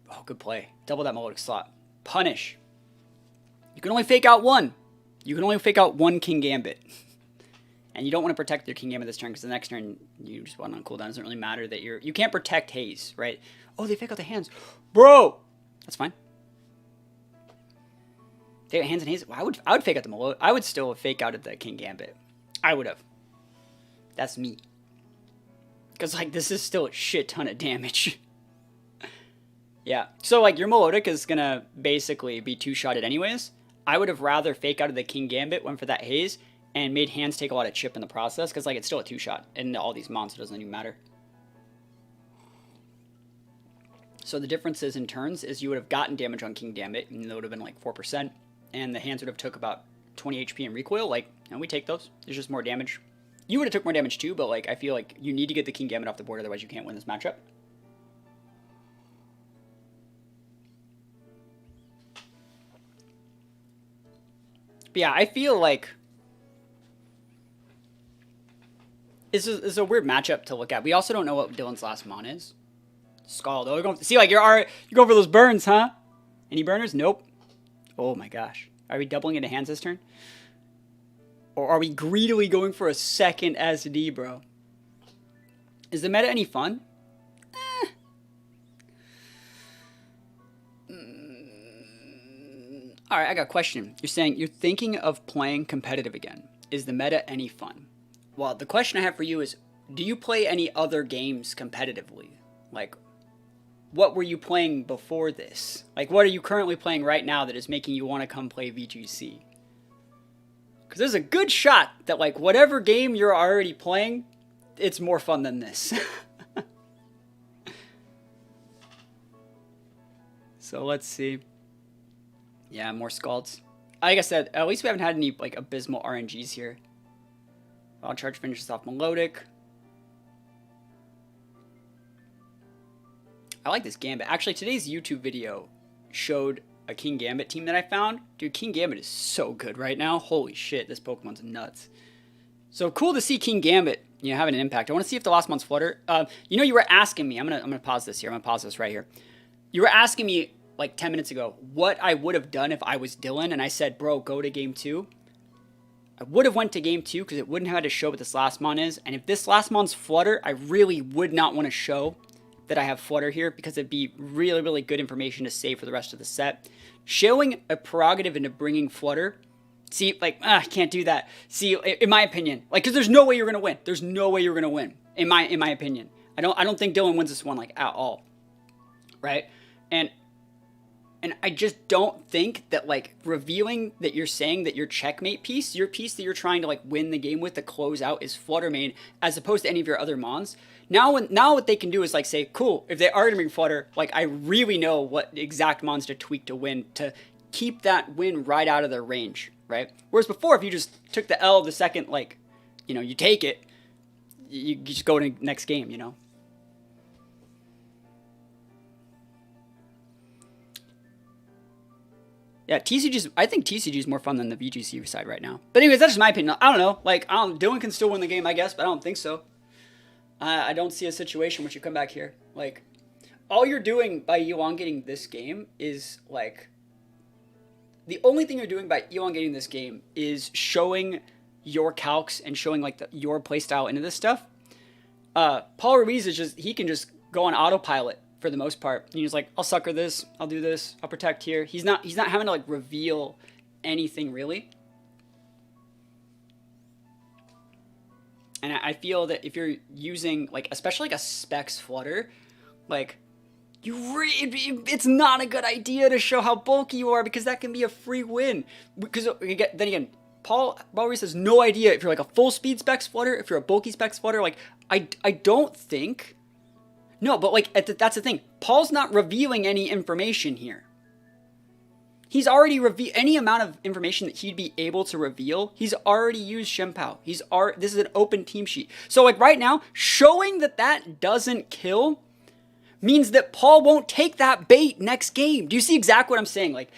Oh, good play. Double that Melodic slot. Punish. You can only fake out one. You can only fake out one Kingambit. And you don't want to protect your Kingambit this turn because the next turn you just want on cooldown. It doesn't really matter that you can't protect Haze, right? Oh, they fake out the hands. Bro! That's fine. Fake out hands and Haze. Well, I would fake out the Melodic. I would still fake out at the Kingambit. I would have. That's me. Because, like, this is still a shit ton of damage. Yeah. So, like, your Melodic is going to basically be two-shotted anyways. I would have rather fake out of the Kingambit, went for that Haze, and made hands take a lot of chip in the process. Because, like, it's still a two-shot. And all these monsters doesn't even matter. So the differences in turns is you would have gotten damage on Kingambit, and that would have been like 4%, and the hands would have took about 20 HP in recoil. Like, and we take those. There's just more damage. You would have took more damage too, but like I feel like you need to get the Kingambit off the board, otherwise you can't win this matchup. But yeah, I feel like this is a weird matchup to look at. We also don't know what Dylan's last mon is. Scarlet. Oh, you're going, see, like you're going for those burns, huh? Any burners? Nope. Oh my gosh. Are we doubling into hands this turn? Or are we greedily going for a second SD, bro? Is the meta any fun? Alright, I got a question. You're saying you're thinking of playing competitive again. Is the meta any fun? Well, the question I have for you is, do you play any other games competitively? Like, what were you playing before this? Like, what are you currently playing right now that is making you want to come play VGC? Because there's a good shot that, like, whatever game you're already playing, it's more fun than this. So, let's see. Yeah, more Scalds. Like I said, at least we haven't had any, like, abysmal RNGs here. Wild Charge finishes off Melodic. I like this Gambit. Actually, today's YouTube video showed a Kingambit team that I found. Dude, Kingambit is so good right now. Holy shit, this Pokemon's nuts. So cool to see Kingambit, you know, having an impact. I want to see if the last month's Flutter. You know, you were asking me. I'm gonna pause this here. I'm gonna pause this right here. You were asking me like 10 minutes ago what I would have done if I was Dylan, and I said, bro, go to game 2. I would have went to game 2 because it wouldn't have had to show what this last mon is. And if this last mon's Flutter, I really would not want to show that I have Flutter here because it'd be really, really good information to save for the rest of the set. Showing a prerogative into bringing Flutter, see, like, I can't do that. See, in my opinion, like, because there's no way you're gonna win. There's no way you're gonna win, in my opinion. I don't think Dylan wins this one like at all, right? And I just don't think that, like, revealing that you're saying that your checkmate piece, your piece that you're trying to, like, win the game with to close out is Flutter main, as opposed to any of your other mons. Now what they can do is, like, say, cool, if they are going to bring Flutter, like, I really know what exact mons to tweak to win, to keep that win right out of their range, right? Whereas before, if you just took the L the second, like, you know, you take it, you just go to the next game, you know? Yeah, TCG I think TCG is more fun than the VGC side right now. But anyways, that's just my opinion. I don't know. Like, Dylan can still win the game, I guess, but I don't think so. I don't see a situation which you come back here. Like, all you're doing by elongating this game is, like, the only thing you're doing by elongating this game is showing your calcs and showing, like, your playstyle into this stuff. Paul Ruiz is just, he can just go on autopilot for the most part. He's like, I'll sucker this, I'll do this, I'll protect here. He's not having to, like, reveal anything really. And I feel that if you're using, like, especially like a Specs Flutter, like, it's not a good idea to show how bulky you are, because that can be a free win. Because then again, Paul Ruiz has no idea if you're like a full speed Specs Flutter, if you're a bulky Specs Flutter. Like, I don't think. No, but, like, that's the thing. Paul's not revealing any information here. He's already any amount of information that he'd be able to reveal. He's already used Shempao. This is an open team sheet. So, like, right now, showing that doesn't kill means that Paul won't take that bait next game. Do you see exactly what I'm saying? Like,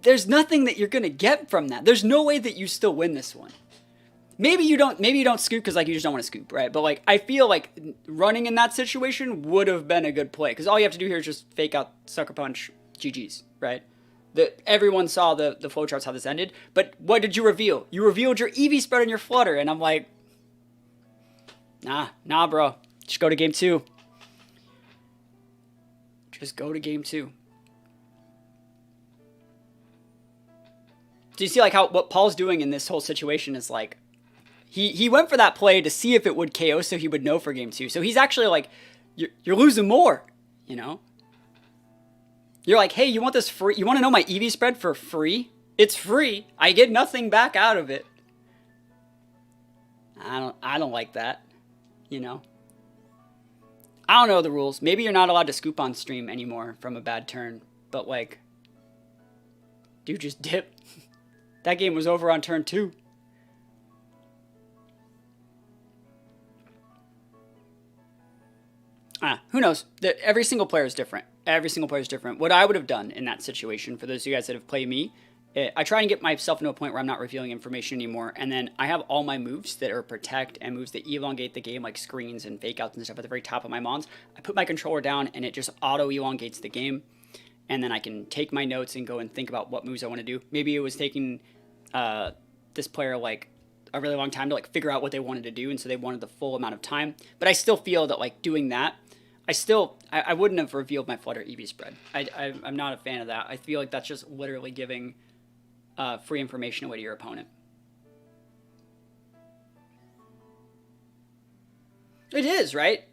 there's nothing that you're gonna get from that. There's no way that you still win this one. Maybe you don't scoop because, like, you just don't want to scoop, right? But, like, I feel like running in that situation would have been a good play, because all you have to do here is just fake out Sucker Punch, GG's, right? Everyone saw the flowcharts how this ended, but what did you reveal? You revealed your EV spread and your Flutter, and I'm like, nah, bro. Just go to game 2. Just go to game 2. Do you see, like, what Paul's doing in this whole situation is, like, he went for that play to see if it would KO so he would know for game 2. So he's actually like, you're losing more, you know? You're like, hey, you want this free? You want to know my EV spread for free? It's free. I get nothing back out of it. I don't like that, you know? I don't know the rules. Maybe you're not allowed to scoop on stream anymore from a bad turn. But, like, dude just dip. That game was over on turn 2. Who knows? Every single player is different. Every single player is different. What I would have done in that situation, for those of you guys that have played me, I try and get myself into a point where I'm not revealing information anymore, and then I have all my moves that are protect and moves that elongate the game, like screens and fake outs and stuff at the very top of my mons. I put my controller down, and it just auto elongates the game, and then I can take my notes and go and think about what moves I want to do. Maybe it was taking this player like a really long time to like figure out what they wanted to do, and so they wanted the full amount of time. But I still feel that like doing that, I wouldn't have revealed my Flutter EV spread. I'm not a fan of that. I feel like that's just literally giving free information away to your opponent. It is, right?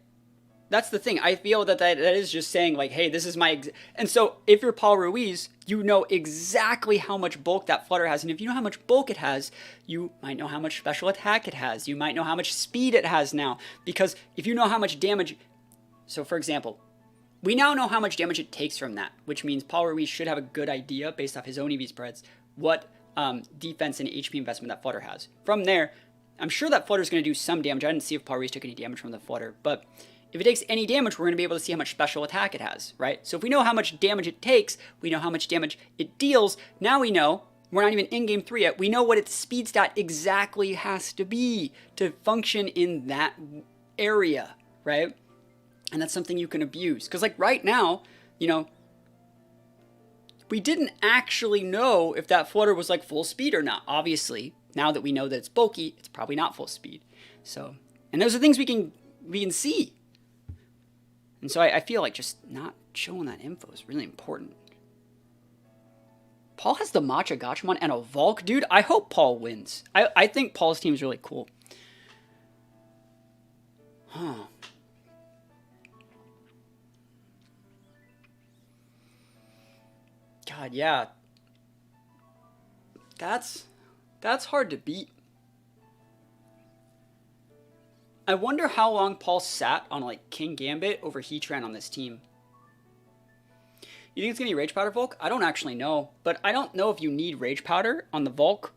That's the thing. I feel that is just saying like, hey, this is my... And so if you're Paul Ruiz, you know exactly how much bulk that Flutter has. And if you know how much bulk it has, you might know how much special attack it has. You might know how much speed it has now. Because if you know how much damage... So for example, we now know how much damage it takes from that, which means Paul Ruiz should have a good idea based off his own EV spreads what defense and HP investment that Flutter has. From there, I'm sure that Flutter's going to do some damage. I didn't see if Paul Ruiz took any damage from the Flutter, but if it takes any damage, we're going to be able to see how much special attack it has, right? So if we know how much damage it takes, we know how much damage it deals. Now we know, we're not even in game 3 yet, we know what its speed stat exactly has to be to function in that area, right? And that's something you can abuse. Because like right now, you know, we didn't actually know if that Flutter was like full speed or not. Obviously, now that we know that it's bulky, it's probably not full speed. So, and those are things we can see. And so I feel like just not showing that info is really important. Paul has the Matcha Gachamon and a Volk. Dude, I hope Paul wins. I think Paul's team is really cool. Huh. God, yeah. That's hard to beat. I wonder how long Paul sat on like Kingambit over Heatran on this team. You think it's going to be Rage Powder Volk? I don't actually know, but I don't know if you need Rage Powder on the Volk.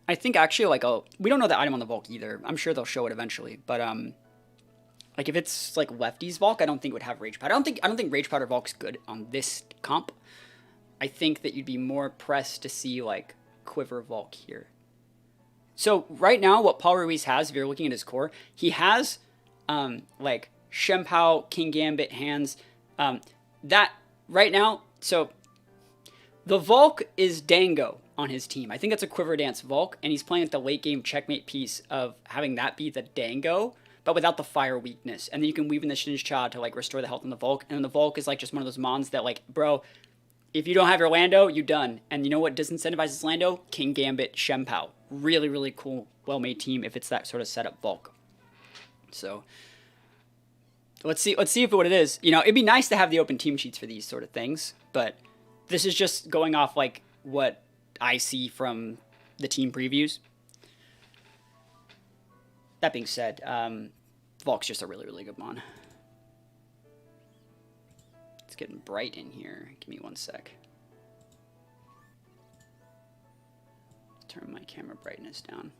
I think actually like we don't know the item on the Volk either. I'm sure they'll show it eventually, but like if it's like Lefty's Volk, I don't think it would have Rage Powder. I don't think Rage Powder Volk's good on this comp. I think that you'd be more pressed to see like Quiver Volk here. So right now, what Paul Ruiz has, if you're looking at his core, he has like Shempao, Kingambit hands. That right now, so the Volk is Dango on his team. I think that's a Quiver Dance Volk, and he's playing at the late game checkmate piece of having that be the Dango, but without the fire weakness. And then you can weave in the Shinja to like restore the health on the Volk, and then the Volk is like just one of those mons that like, bro, if you don't have your Lando, you're done. And you know what disincentivizes Lando? Kingambit, Shempao. Really, really cool, well-made team if it's that sort of setup Volk. So let's see if what it is. You know, it'd be nice to have the open team sheets for these sort of things, but this is just going off like what I see from the team previews. That being said, Volk's just a really, really good mon. It's getting bright in here. Give me one sec. Turn my camera brightness down.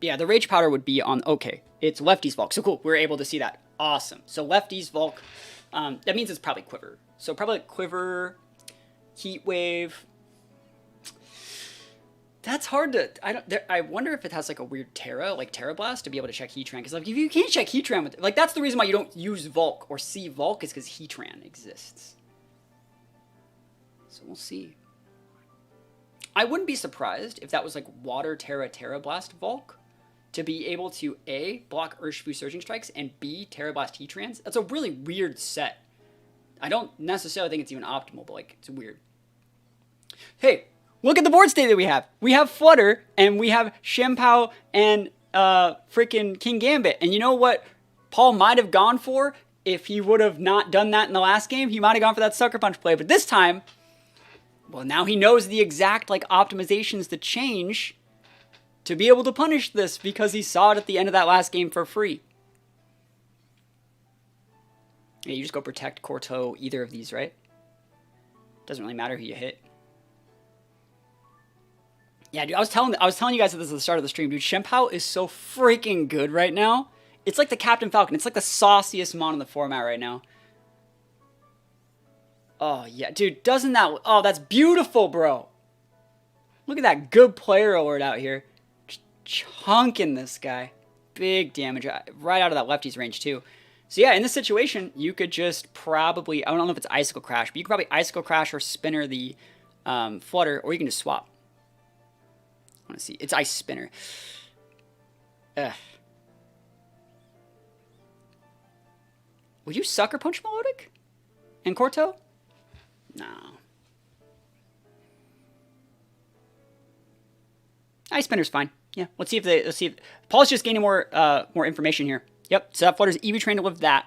Yeah, the Rage Powder would be on... Okay, it's Lefty's Volk. So cool, we're able to see that. Awesome. So Lefty's Volk, that means it's probably Quiver. So probably Quiver, Heat Wave. That's hard to... I wonder if it has like a weird Terra, like Terra Blast, to be able to check Heatran. Because like if you can't check Heatran with... Like that's the reason why you don't use Volk or see Volk is because Heatran exists. So we'll see. I wouldn't be surprised if that was like Water Terra Blast Volk to be able to A, block Urshifu Surging Strikes, and B, Terra Blast Heatrans. That's a really weird set. I don't necessarily think it's even optimal, but like it's weird. Hey, look at the board state that we have. We have Flutter, and we have Shempao and freaking Kingambit. And you know what Paul might have gone for if he would have not done that in the last game? He might have gone for that Sucker Punch play. But this time, well, now he knows the exact like optimizations to change to be able to punish this because he saw it at the end of that last game for free. Yeah, you just go protect Corto, either of these, right? Doesn't really matter who you hit. Yeah, dude, I was telling you guys that this at the start of the stream, dude. Shempao is so freaking good right now. It's like the Captain Falcon. It's like the sauciest mon in the format right now. Oh, yeah, dude, doesn't that... Oh, that's beautiful, bro. Look at that good player alert out here. Just chunking this guy. Big damage right out of that lefty's range, too. So, yeah, in this situation, you could just probably... I don't know if it's Icicle Crash, but you could probably Icicle Crash or Spinner the Flutter, or you can just swap. I want to see. It's Ice Spinner. Ugh. Would you Sucker Punch Melodic? And Corto? No. Ice Spinner's fine. Yeah, let's see if Paul's just gaining more information here. Yep, so that Flutter's EV trained to live that.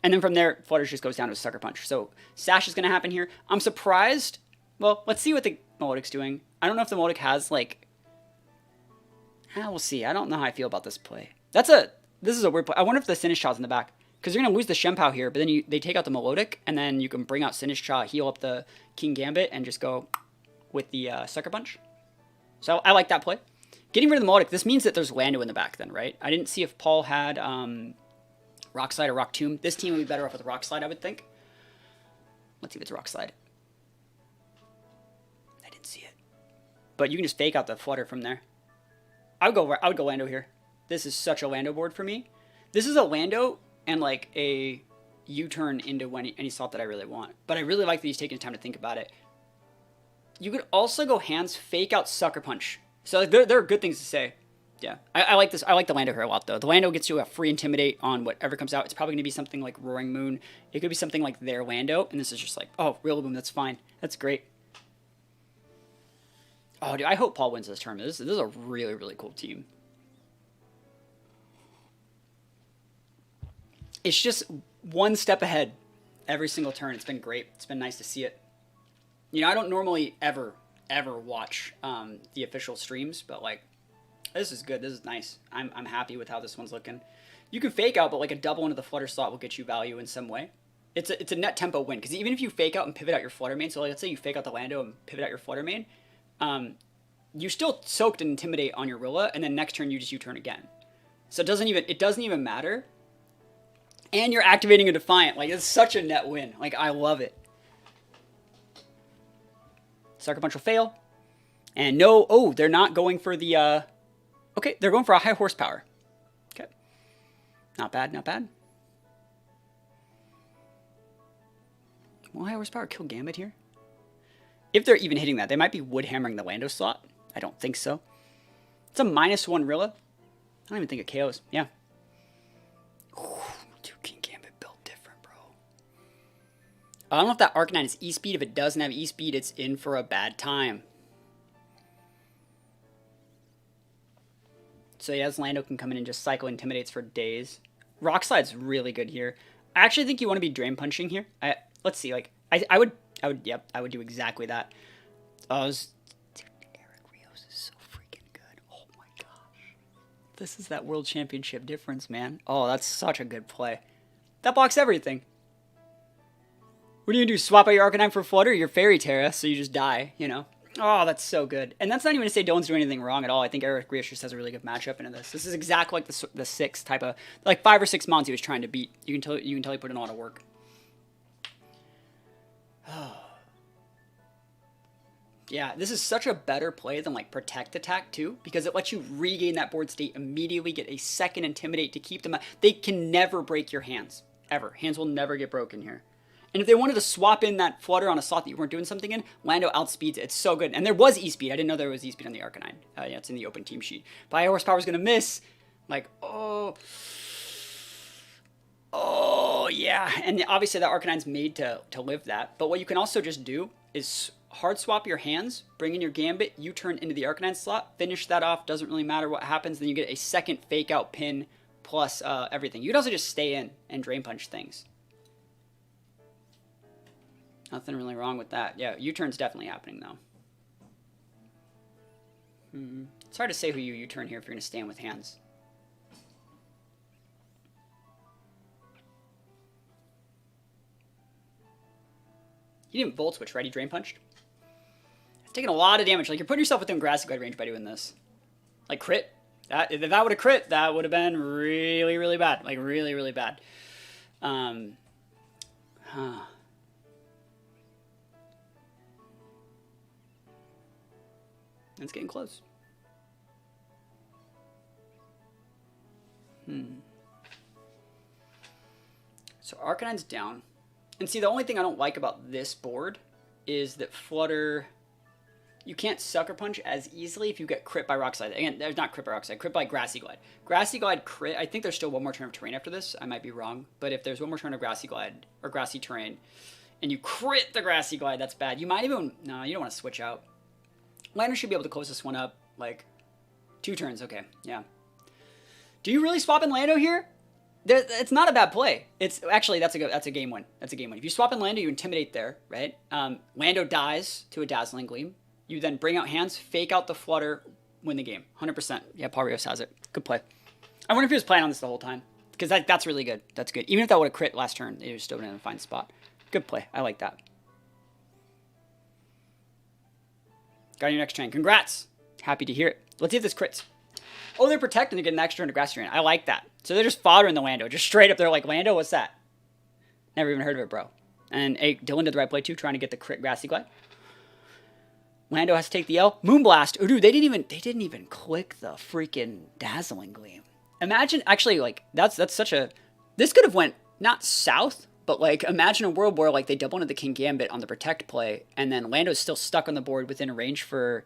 And then from there, Flutter just goes down to a Sucker Punch. So Sash is going to happen here. I'm surprised. Well, let's see what the Melodic's doing. I don't know if the Melodic has, like... we'll see. I don't know how I feel about this play. This is a weird play. I wonder if the Sinistchaw's in the back. Because you're going to lose the Shempao here, but then they take out the Melodic, and then you can bring out Sinistchaw, heal up the Kingambit, and just go with the Sucker Punch. So I like that play. Getting rid of the Melodic, this means that there's Lando in the back then, right? I didn't see if Paul had Rock Slide or Rock Tomb. This team would be better off with Rock Slide, I would think. Let's see if it's Rock Slide. I didn't see it. But you can just fake out the Flutter from there. I would go Lando here. This is such a Lando board for me. This is a Lando and like a U-turn into any slot that I really want. But I really like that he's taking the time to think about it. You could also go hands, fake out Sucker Punch. So there are good things to say. Yeah, I like this. I like the Lando here a lot, though. The Lando gets you a free Intimidate on whatever comes out. It's probably going to be something like Roaring Moon. It could be something like their Lando, and this is just like, oh, Rillaboom, that's fine. That's great. Oh, dude, I hope Paul wins this tournament. This is a really, really cool team. It's just one step ahead every single turn. It's been great. It's been nice to see it. You know, I don't normally ever watch the official streams, but like, this is good. This is nice. I'm happy with how this one's looking. You can fake out, but like a double into the Flutter slot will get you value in some way. It's a net tempo win, because even if you fake out and pivot out your Flutter main, so like, let's say you fake out the Lando and pivot out your Flutter main, you still soaked and Intimidate on your Rilla, and then next turn you just U-turn again. So it doesn't even matter. And you're activating a Defiant. Like, it's such a net win. Like, I love it. Sucker Punch will fail. And no, oh, they're not going for the, okay, they're going for a high horsepower. Okay. Not bad, not bad. Will high horsepower kill Gambit here? If they're even hitting that, they might be wood hammering the Lando slot. I don't think so. It's a -1 Rilla. I don't even think it KOs. Yeah. Dude, Kingambit built different, bro. I don't know if that Arcanine is E-Speed. If it doesn't have E-Speed, it's in for a bad time. So yes, Lando can come in and just cycle Intimidates for days. Rock Slide's really good here. I actually think you want to be Drain Punching here. Let's see, like, I would do exactly that. Dude, Eric Rios is so freaking good. Oh my gosh. This is that World Championship difference, man. Oh, that's such a good play. That blocks everything. What do you do? Swap out your Arcanine for Flutter? Your Fairy Terra, so you just die, you know? Oh, that's so good. And that's not even to say Dylan's doing anything wrong at all. I think Eric Rios just has a really good matchup into this. This is exactly like the 6 type of, like 5 or 6 mons he was trying to beat. You can tell he put in a lot of work. Yeah, this is such a better play than like Protect Attack too, because it lets you regain that board state immediately, get a second Intimidate to keep them out. They can never break your hands, ever. Hands will never get broken here. And if they wanted to swap in that Flutter on a slot that you weren't doing something in, Lando outspeeds it. It's so good. And there was E-Speed. I didn't know there was E-Speed on the Arcanine. Yeah, it's in the open team sheet. But high horsepower is going to miss. Like, oh, yeah. And obviously that Arcanine's made to live that. But what you can also just do is hard swap your hands, bring in your Gambit, U-turn into the Arcanine slot, finish that off. Doesn't really matter what happens. Then you get a second fake out pin plus everything. You could also just stay in and Drain Punch things. Nothing really wrong with that. Yeah, U-turn's definitely happening, though. It's hard to say who you U-turn here if you're going to stand with hands. He didn't Volt Switch, right? He Drain Punched? It's taking a lot of damage. Like, you're putting yourself within Grassy Glide range by doing this. Like, crit. If that would have crit, that would have been really, really bad. Like, really, really bad. It's getting close. So Arcanine's down. And see, the only thing I don't like about this board is that Flutter... You can't Sucker Punch as easily if you get crit by Rock Slide. Again, there's not crit by Rock Slide, crit by Grassy Glide. Grassy Glide crit, I think there's still one more turn of terrain after this. I might be wrong. But if there's one more turn of Grassy Glide, or Grassy Terrain, and you crit the Grassy Glide, that's bad. You might even... No, you don't want to switch out. Lando should be able to close this one up, like, 2 turns. Okay, yeah. Do you really swap in Lando here? It's not a bad play. It's actually that's a game win. That's a game win. If you swap in Lando, you intimidate there, right? Lando dies to a Dazzling Gleam. You then bring out hands, fake out the Flutter, win the game. 100%. Yeah, Parios has it. Good play. I wonder if he was playing on this the whole time, because that's really good. That's good. Even if that would have crit last turn, it was still in a fine spot. Good play. I like that. Got your next train. Congrats. Happy to hear it. Let's see if this crits. Oh, they're protecting to get an extra turn to Grassy Terrain. I like that. So they're just foddering the Lando. Just straight up, they're like, Lando, what's that? Never even heard of it, bro. And hey, Dylan did the right play too, trying to get the crit Grassy Glide. Lando has to take the L. Moonblast. Oh, dude, they didn't even click the freaking Dazzling Gleam. Imagine, actually, like, that's such a... This could have went, not south, but, like, imagine a world where, like, they double into the Kingambit on the Protect play, and then Lando's still stuck on the board within range for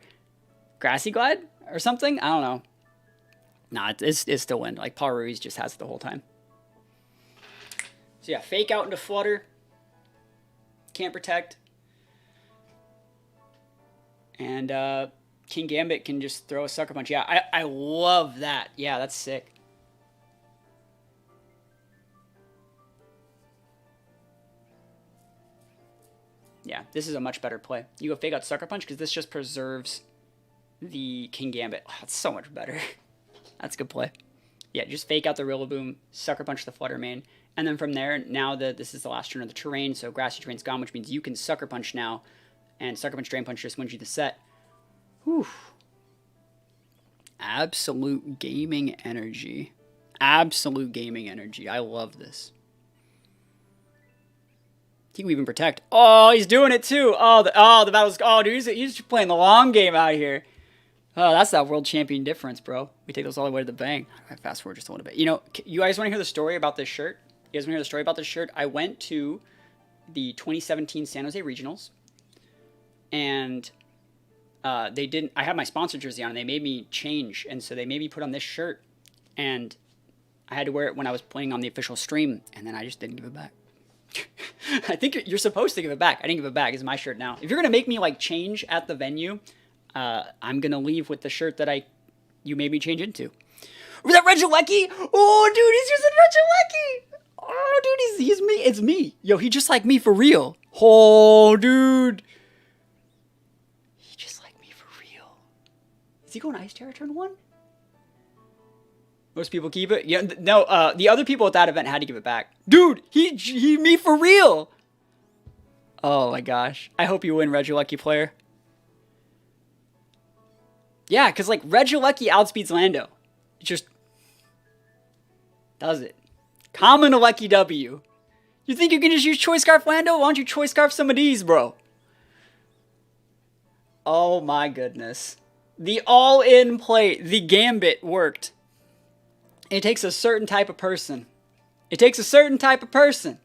Grassy Glide or something? I don't know. Nah, it's still win. Like, Paul Ruiz just has it the whole time. So, yeah, fake out into Flutter. Can't protect. And Kingambit can just throw a Sucker Punch. Yeah, I love that. Yeah, that's sick. Yeah, this is a much better play. You go fake out Sucker Punch because this just preserves the Kingambit. Oh, that's so much better. That's a good play. Yeah, just fake out the Rillaboom, Sucker Punch the Flutter main, and then from there, now this is the last turn of the terrain, so Grassy Terrain's gone, which means you can Sucker Punch now, and Sucker Punch Drain Punch just wins you the set. Whew. Absolute gaming energy. Absolute gaming energy. I love this. He can even protect. Oh, he's doing it too. Oh, the battle's... Oh, dude, he's playing the long game out here. Oh, that's that world champion difference, bro. We take those all the way to the bank. I fast forward just a little bit. You know, you guys want to hear the story about this shirt? You guys want to hear the story about this shirt? I went to the 2017 San Jose Regionals, and they didn't... I had my sponsor jersey on, and they made me change, and so they made me put on this shirt, and I had to wear it when I was playing on the official stream, and then I just didn't give it back. I think you're supposed to give it back. I didn't give it back. It's my shirt now. If you're going to make me, like, change at the venue... I'm going to leave with the shirt that you made me change into. Was that Regieleki? Oh, dude, he's using Regieleki. Oh, dude, he's me. It's me. Yo, he just like me for real. Oh, dude. He just like me for real. Is he going Ice Terror turn 1? Most people keep it. Yeah, no, the other people at that event had to give it back. Dude, he me for real. Oh, my gosh. I hope you win, Regieleki player. Yeah, because, like, Regieleki outspeeds Lando. It just does it. Common a lucky W. You think you can just use Choice Scarf Lando? Why don't you Choice Scarf some of these, bro? Oh, my goodness. The all-in play, the Gambit worked. It takes a certain type of person. It takes a certain type of person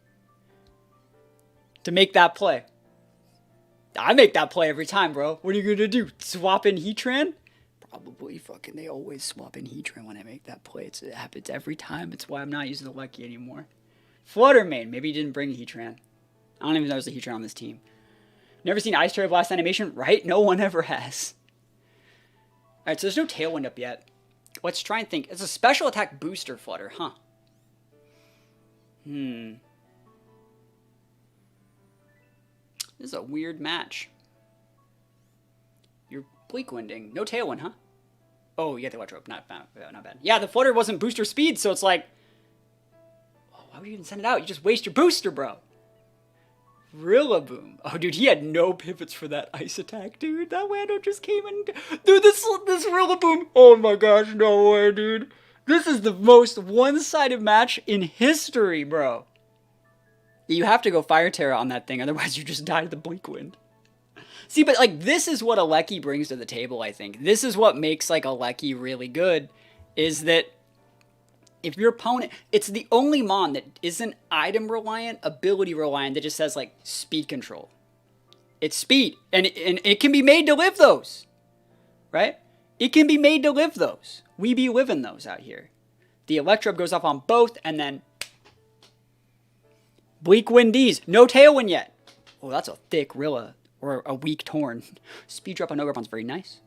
to make that play. I make that play every time, bro. What are you going to do? Swap in Heatran? Probably fucking, they always swap in Heatran when I make that play. It happens every time. It's why I'm not using the Lucky anymore. Flutter main. Maybe he didn't bring Heatran. I don't even know there's a Heatran on this team. Never seen Ice Terror Blast animation? Right? No one ever has. Alright, so there's no Tailwind up yet. Let's try and think. It's a special attack booster Flutter, huh? This is a weird match. You're Bleak Winding. No Tailwind, huh? Oh, you got the Electro. Not bad. Not bad. Yeah, the Flutter wasn't booster speed, so it's like, oh, why would you even send it out? You just waste your booster, bro. Rillaboom. Oh, dude, he had no pivots for that ice attack, dude. That Lando just came in. Dude, this Rillaboom. Oh my gosh, no way, dude. This is the most one-sided match in history, bro. You have to go Fire Terra on that thing, otherwise you just die to the Bleak Wind. See, but like this is what Alecki brings to the table, I think. This is what makes like Alecki really good, is that if your opponent, it's the only mon that isn't item reliant, ability reliant, that just says like speed control. It's speed, and it can be made to live those, right? It can be made to live those. We be living those out here. The Electro goes off on both, and then Bleak Wind D's. No Tailwind yet. Oh, that's a thick Rilla, or a weak Torn. Speed drop on Ogrepon's very nice.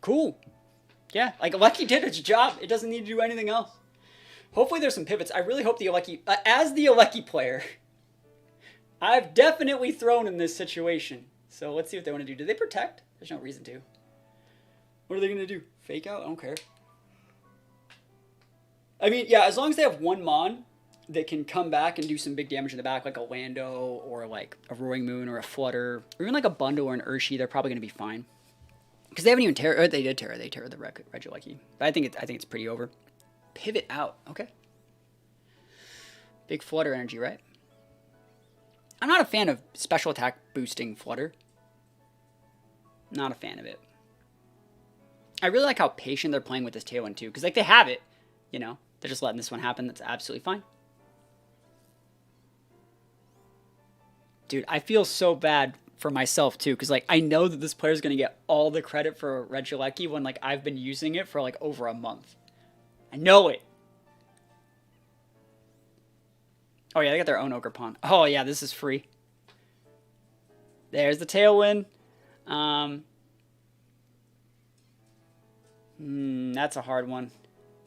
Cool. Yeah, like Alecki did its job. It doesn't need to do anything else. Hopefully there's some pivots. I really hope the Alecki, as the Alecki player, I've definitely thrown in this situation. So let's see what they want to do. Do they protect? There's no reason to. What are they going to do? Fake out? I don't care. I mean, yeah, as long as they have one mon that can come back and do some big damage in the back, like a Lando or like a Roaring Moon or a Flutter, or even like a Bundle or an Urshi, they're probably going to be fine. Because they haven't even Terra. They did Terra. They Terra the Regieleki. But I think it's pretty over. Pivot out. Okay. Big Flutter energy, right? I'm not a fan of special attack boosting Flutter. Not a fan of it. I really like how patient they're playing with this Tailwind too. Because like they have it. You know. They're just letting this one happen. That's absolutely fine. Dude, I feel so bad for myself too, because like I know that this player is going to get all the credit for Regieleki when like I've been using it for like over a month. I know it. Oh yeah, they got their own Ogerpon. Oh yeah, this is free. There's the Tailwind. That's a hard one.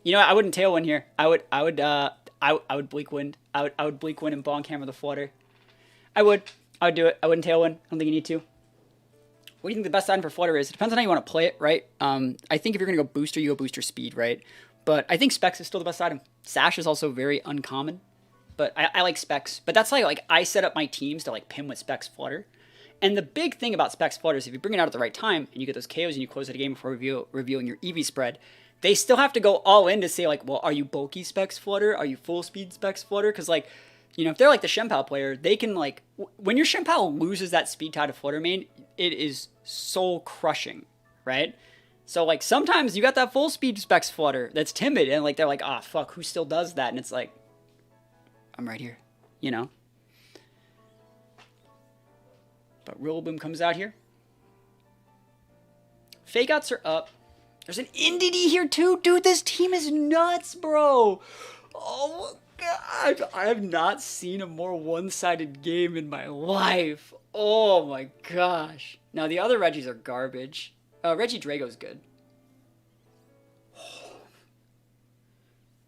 You know what? I wouldn't Tailwind here. I would Bleak Wind. I would Bleak Wind and Bonk Hammer the Flutter. I would do it. I wouldn't Tailwind. I don't think you need to. What do you think the best item for Flutter is? It depends on how you want to play it, right? I think if you're going to go booster, you go booster speed, right? But I think Specs is still the best item. Sash is also very uncommon, but I like Specs. But that's like I set up my teams to like pin with Specs Flutter. And the big thing about Specs Flutter is if you bring it out at the right time and you get those KOs and you close out a game before revealing your EV spread, they still have to go all in to say like, well, are you bulky Specs Flutter? Are you full speed Specs Flutter? Because like, you know, if they're like the Shenpao player, they can like, when your Shenpao loses that speed tie to Flutter main, it is soul crushing, right? So like sometimes you got that full speed Specs Flutter that's timid and like they're like, ah, fuck, who still does that? And it's like, I'm right here, you know? But Rillaboom comes out here. Fake outs are up. There's an NDD here too. Dude, this team is nuts, bro. Oh my god. I have not seen a more one-sided game in my life. Oh my gosh. Now the other Reggies are garbage. Reggie Drago's good.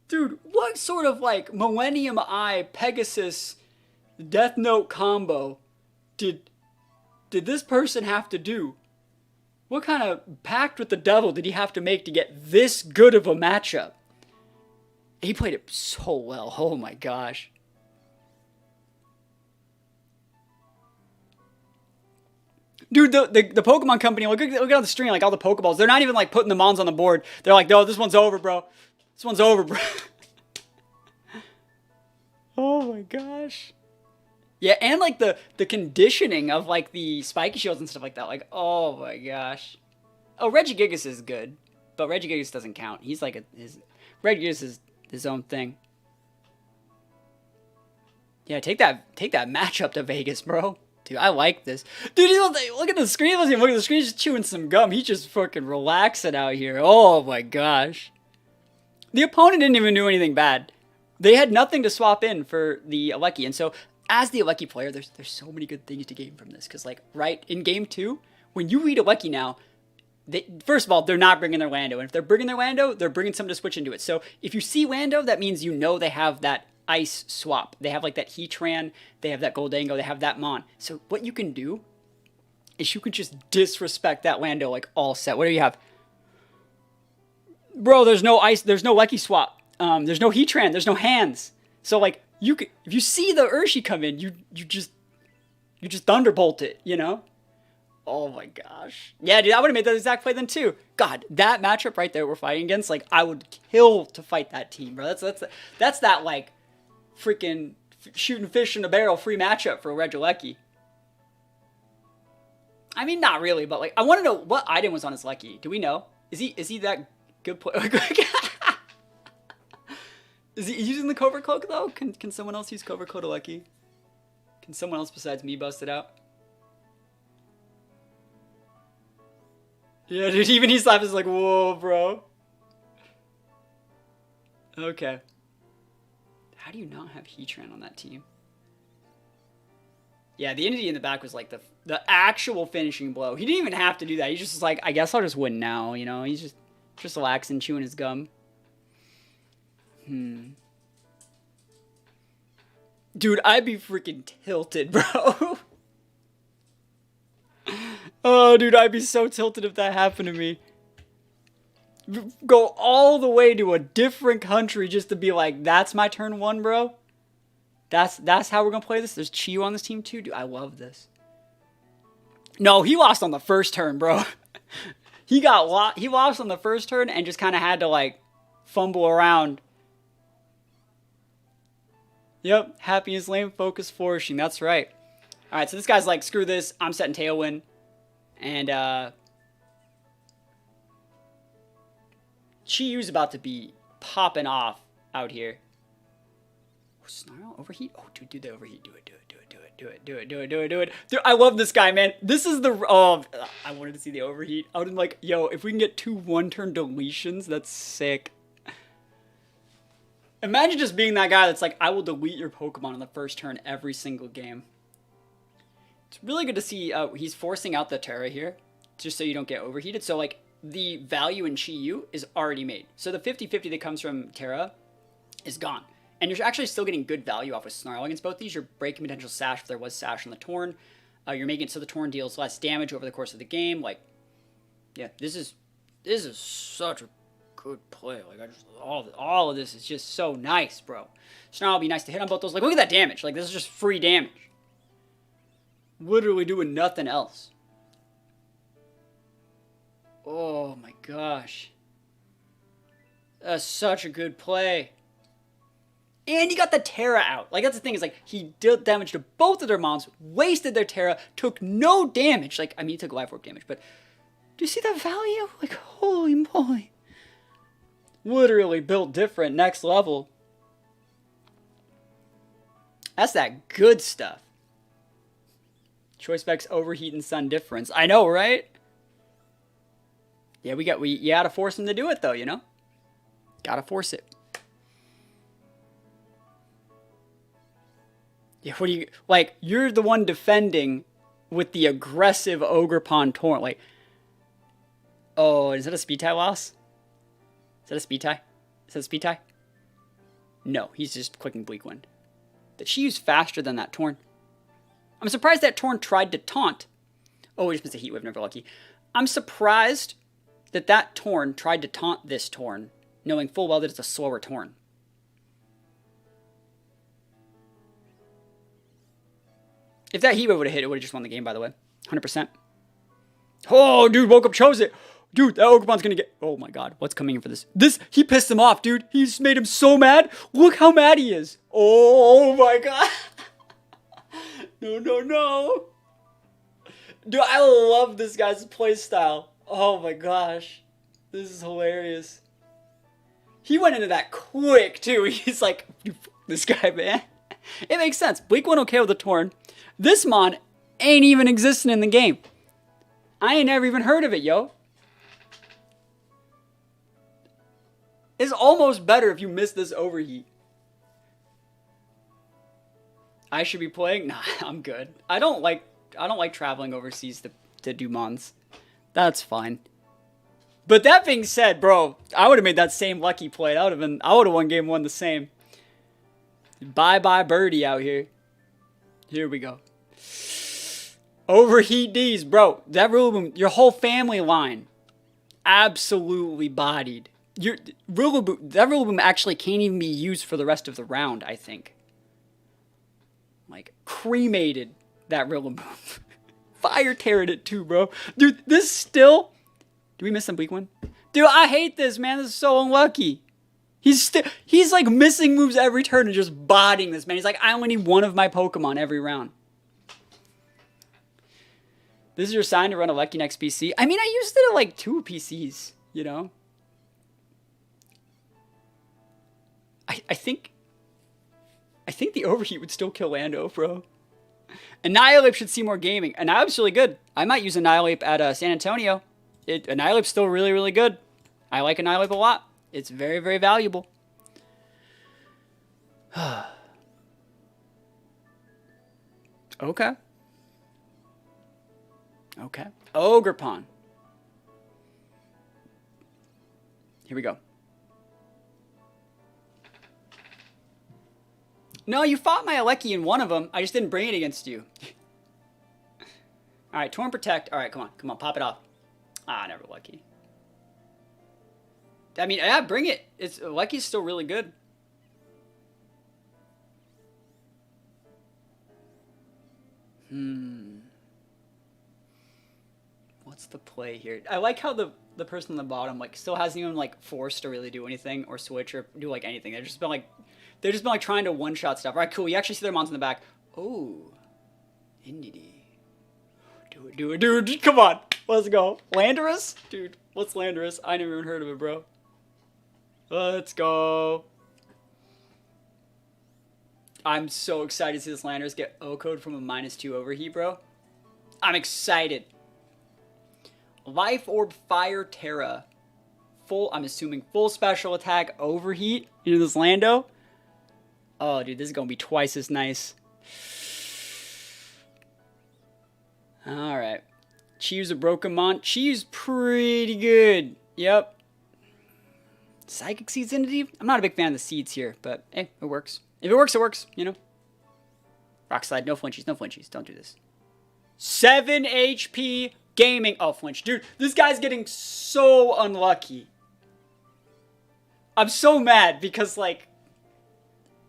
Dude, what sort of like Millennium Eye Pegasus Death Note combo did this person have to do? What kind of pact with the devil did he have to make to get this good of a matchup? He played it so well. Oh my gosh. Dude, the Pokemon company, look at on the stream, like all the Pokeballs, they're not even like putting the Mons on the board. They're like, no, this one's over, bro. This one's over, bro. Oh my gosh. Yeah, and like the conditioning of like the spiky shields and stuff like that. Like, oh my gosh. Oh, Regigigas is good, but Regigigas doesn't count. He's like Regigigas is his own thing. Yeah, take that matchup to Vegas, bro. Dude, I like this. Dude, look at the screen. Look at the screen. He's just chewing some gum. He's just fucking relaxing out here. Oh my gosh. The opponent didn't even do anything bad. They had nothing to swap in for the Alecki, and so as the Alecki player, there's so many good things to gain from this. Because, like, right, in Game 2, when you read Alecki now, first of all, they're not bringing their Lando. And if they're bringing their Lando, they're bringing someone to switch into it. So if you see Lando, that means you know they have that ice swap. They have, like, that Heatran. They have that Goldango. They have that Mon. So what you can do is you can just disrespect that Lando, like, all set. What do you have? Bro, there's no ice, there's no Lucky Swap. There's no Heatran, there's no hands. So like you could, if you see the Urshi come in, you just Thunderbolt it, you know? Oh my gosh. Yeah, dude, I would have made that exact play then too. God, that matchup right there we're fighting against, like I would kill to fight that team, bro. That's that like freaking shooting fish in a barrel free matchup for Regieleki. I mean, not really, but like I want to know what item was on his Lucky. Do we know? Is he that good player? Is he using the Covert Cloak though? Can someone else use Covert Cloak to Lucky? Can someone else besides me bust it out? Yeah, dude, even he slaps is like, whoa, bro. Okay. How do you not have Heatran on that team? Yeah, the entity in the back was like the actual finishing blow. He didn't even have to do that. He just was like, I guess I'll just win now, you know? He's just relaxing, chewing his gum. Dude, I'd be freaking tilted, bro. Oh, dude, I'd be so tilted if that happened to me. Go all the way to a different country just to be like, that's my turn one, bro. That's how we're gonna play this. There's Chiyu on this team too, dude. I love this. No, he lost on the first turn, bro. He lost on the first turn and just kind of had to like fumble around. Yep, happy is lame, focus flourishing. That's right. All right, so this guy's like, screw this. I'm setting Tailwind. And Chiyu's about to be popping off out here. Oh, Snarl, overheat? Oh, dude, the overheat. Do it. Dude, I love this guy, man. This is the... Oh, I wanted to see the overheat. I would have been like, yo, if we can get 2 one-turn deletions, that's sick. Imagine just being that guy that's like, I will delete your Pokemon on the first turn every single game. It's really good to see he's forcing out the Terra here, just so you don't get overheated. So, like, the value in Chiyu is already made. So the 50-50 that comes from Terra is gone. And you're actually still getting good value off with Snarl against both these. You're breaking potential Sash if there was Sash on the Torn. You're making it so the Torn deals less damage over the course of the game. Like, yeah, this is such a good play. Like, all of this is just so nice, bro. Snarl will be nice to hit on both those. Like, look at that damage. Like, this is just free damage. Literally doing nothing else. Oh my gosh. That's such a good play. And he got the Terra out. Like, that's the thing, is like, he dealt damage to both of their moms, wasted their Terra, took no damage. Like, I mean, he took Life Orb damage, but do you see that value? Like, holy moly. Literally built different, next level. That's that good stuff. Choice Specs, overheat, and sun difference. I know, right? Yeah, you gotta force him to do it though, you know? Gotta force it. Yeah, what do you, like, you're the one defending with the aggressive Ogerpon Torrent. Like, oh, is that a speed tie loss? Is that a speed tie? Is that a speed tie? No, he's just clicking Bleak Wind. That she used faster than that Torn. I'm surprised that Torn tried to taunt. Oh, we just missed a Heat Wave, never lucky. I'm surprised that that Torn tried to taunt this Torn, knowing full well that it's a slower Torn. If that Heat Wave would have hit, it would have just won the game, by the way. 100%. Oh, dude, woke up, chose it. Dude, that Ogerpon's gonna get... Oh my god, what's coming in for this? He pissed him off, dude. He's made him so mad. Look how mad he is. Oh my god. No. Dude, I love this guy's playstyle. Oh my gosh. This is hilarious. He went into that quick, too. He's like, this guy, man. It makes sense. Bleak went okay with the Torn. This Mon ain't even existing in the game. I ain't never even heard of it, yo. It's almost better if you miss this overheat. I should be playing? Nah, I'm good. I don't like traveling overseas to do Mons. That's fine. But that being said, bro, I would have made that same lucky play. I would have won game one the same. Bye-bye birdie out here. Here we go. Overheat D's, bro. That Rillaboom, your whole family line, absolutely bodied. Rillaboom actually can't even be used for the rest of the round, I think. Like, cremated that Rillaboom. Fire teared it too, bro. Dude, this still... Did we miss some weak one? Dude, I hate this, man. This is so unlucky. He's like missing moves every turn and just bodying this, man. He's like, I only need one of my Pokemon every round. This is your sign to run a Lucky next PC. I mean, I used it at like 2 PCs, you know? I think the Overheat would still kill Lando, bro. Annihilate should see more gaming. Annihilate's really good. I might use Annihilate at San Antonio. Annihilate's still really, really good. I like Annihilate a lot. It's very, very valuable. Okay. Okay. Ogerpon. Here we go. No, you fought my Alecki in one of them. I just didn't bring it against you. All right, Torn Protect. All right, come on, pop it off. Ah, never lucky. I mean, yeah, bring it. Lucky's still really good. What's the play here? I like how the person on the bottom like still hasn't even like forced to really do anything or switch or do like anything. They've just been like trying to one-shot stuff. All right, cool. You actually see their mons in the back. Oh, Indeedee. Do it, dude. Come on. Let's go. Landorus? Dude, what's Landorus? I never even heard of it, bro. Let's go. I'm so excited to see this Landorus get O-code from a -2 Overheat, bro. I'm excited. Life Orb Fire Terra. I'm assuming full special attack Overheat into this Lando. Oh, dude, this is going to be twice as nice. Alright. Chi's a broken mon. Chi's pretty good. Yep. Psychic Seeds Entity? I'm not a big fan of the seeds here, but hey, it works. If it works, it works, you know. Rock Slide, no flinchies, no flinchies. Don't do this. 7 HP gaming. Oh, flinch. Dude, this guy's getting so unlucky. I'm so mad because, like,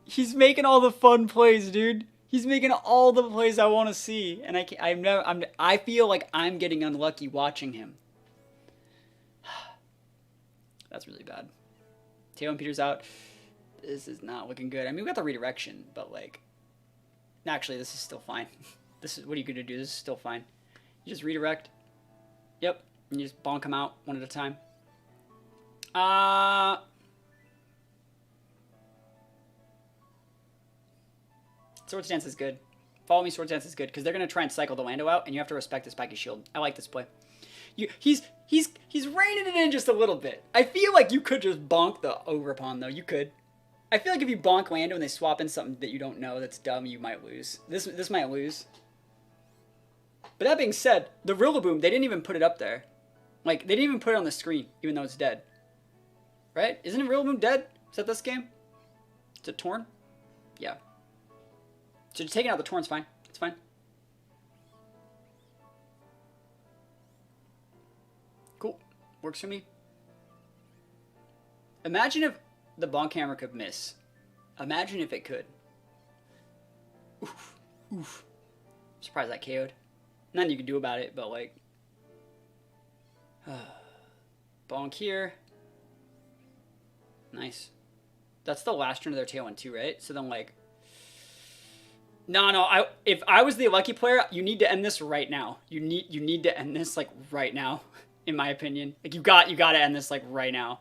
he's making all the fun plays, dude. He's making all the plays I want to see, and I feel like I'm getting unlucky watching him. That's really bad. Taylor Peters out. This is not looking good. I mean, we got the redirection, but like, actually, this is still fine. This is what are you gonna do? This is still fine. You just redirect. Yep, and you just bonk them out one at a time. Sword Stance is good. Follow Me, Sword Stance is good because they're gonna try and cycle the Lando out, and you have to respect the spiky shield. I like this play. He's reining it in just a little bit. I feel like you could just bonk the Ogerpon though. You could. I feel like if you bonk Lando and they swap in something that you don't know that's dumb, you might lose. This might lose. But that being said, the Rillaboom, they didn't even put it up there. Like, they didn't even put it on the screen, even though it's dead. Right? Isn't Rillaboom dead? Is that this game? Is it torn? Yeah. So just taking out the torn's fine. It's fine. Cool. Works for me. Imagine if the bonk hammer could miss. Imagine if it could. Oof. Oof. I'm surprised that KO'd. Nothing you can do about it, but like... bonk here. Nice. That's the last turn of their tailwind too, right? So then like... No, if I was the lucky player, you need to end this right now. You need to end this like right now, in my opinion. Like you got to end this like right now.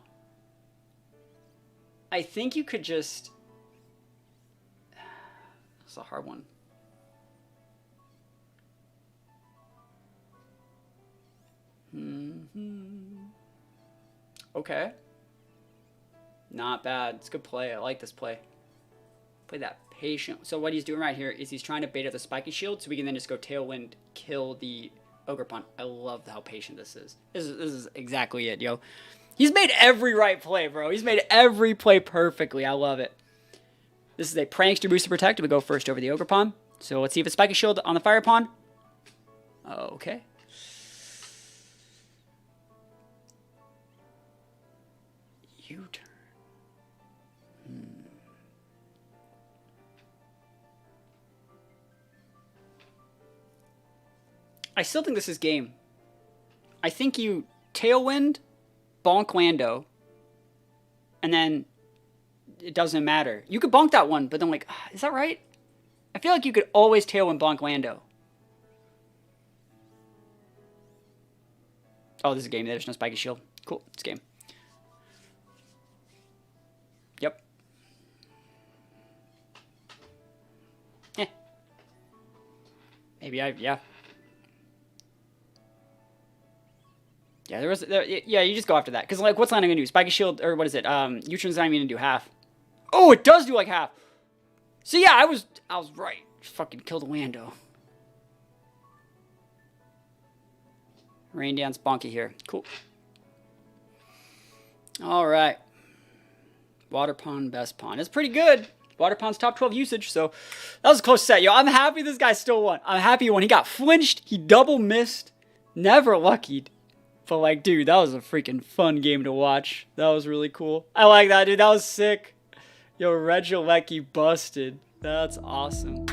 I think you could just... It's a hard one. Okay. Not bad. It's a good play. I like this play. Play that patient. So what he's doing right here is he's trying to bait out the spiky shield so we can then just go tailwind, kill the Ogerpon. I love how patient this is. This is exactly it, yo. He's made every right play, bro. He's made every play perfectly. I love it. This is a Prankster Booster Protect. We go first over the Ogerpon. So let's see if it's Spiky Shield on the Fire Pond. Okay. U-turn. I still think this is game. I think you Tailwind, bonk Lando, and then it doesn't matter. You could bonk that one, but then like, is that right? I feel like you could always Tailwind bonk Lando. Oh, this is a game. There's no spiky shield. Cool, it's game. Yep. Eh. Maybe yeah. Yeah, yeah, you just go after that. Because, like, what's Lando going to do? Spiky shield, or what is it? U-turn's not even going to do half. Oh, it does do, like, half. So, yeah, I was right. Fucking killed Lando. Rain Dance Bonky here. Cool. All right. Water Pond, Best Pond. It's pretty good. Water Pond's top 12 usage, so that was a close set. Yo, I'm happy this guy still won. I'm happy he won. He got flinched. He double missed. Never luckied. But, like, dude, that was a freaking fun game to watch. That was really cool. I like that, dude. That was sick. Yo, Regilecki busted. That's awesome.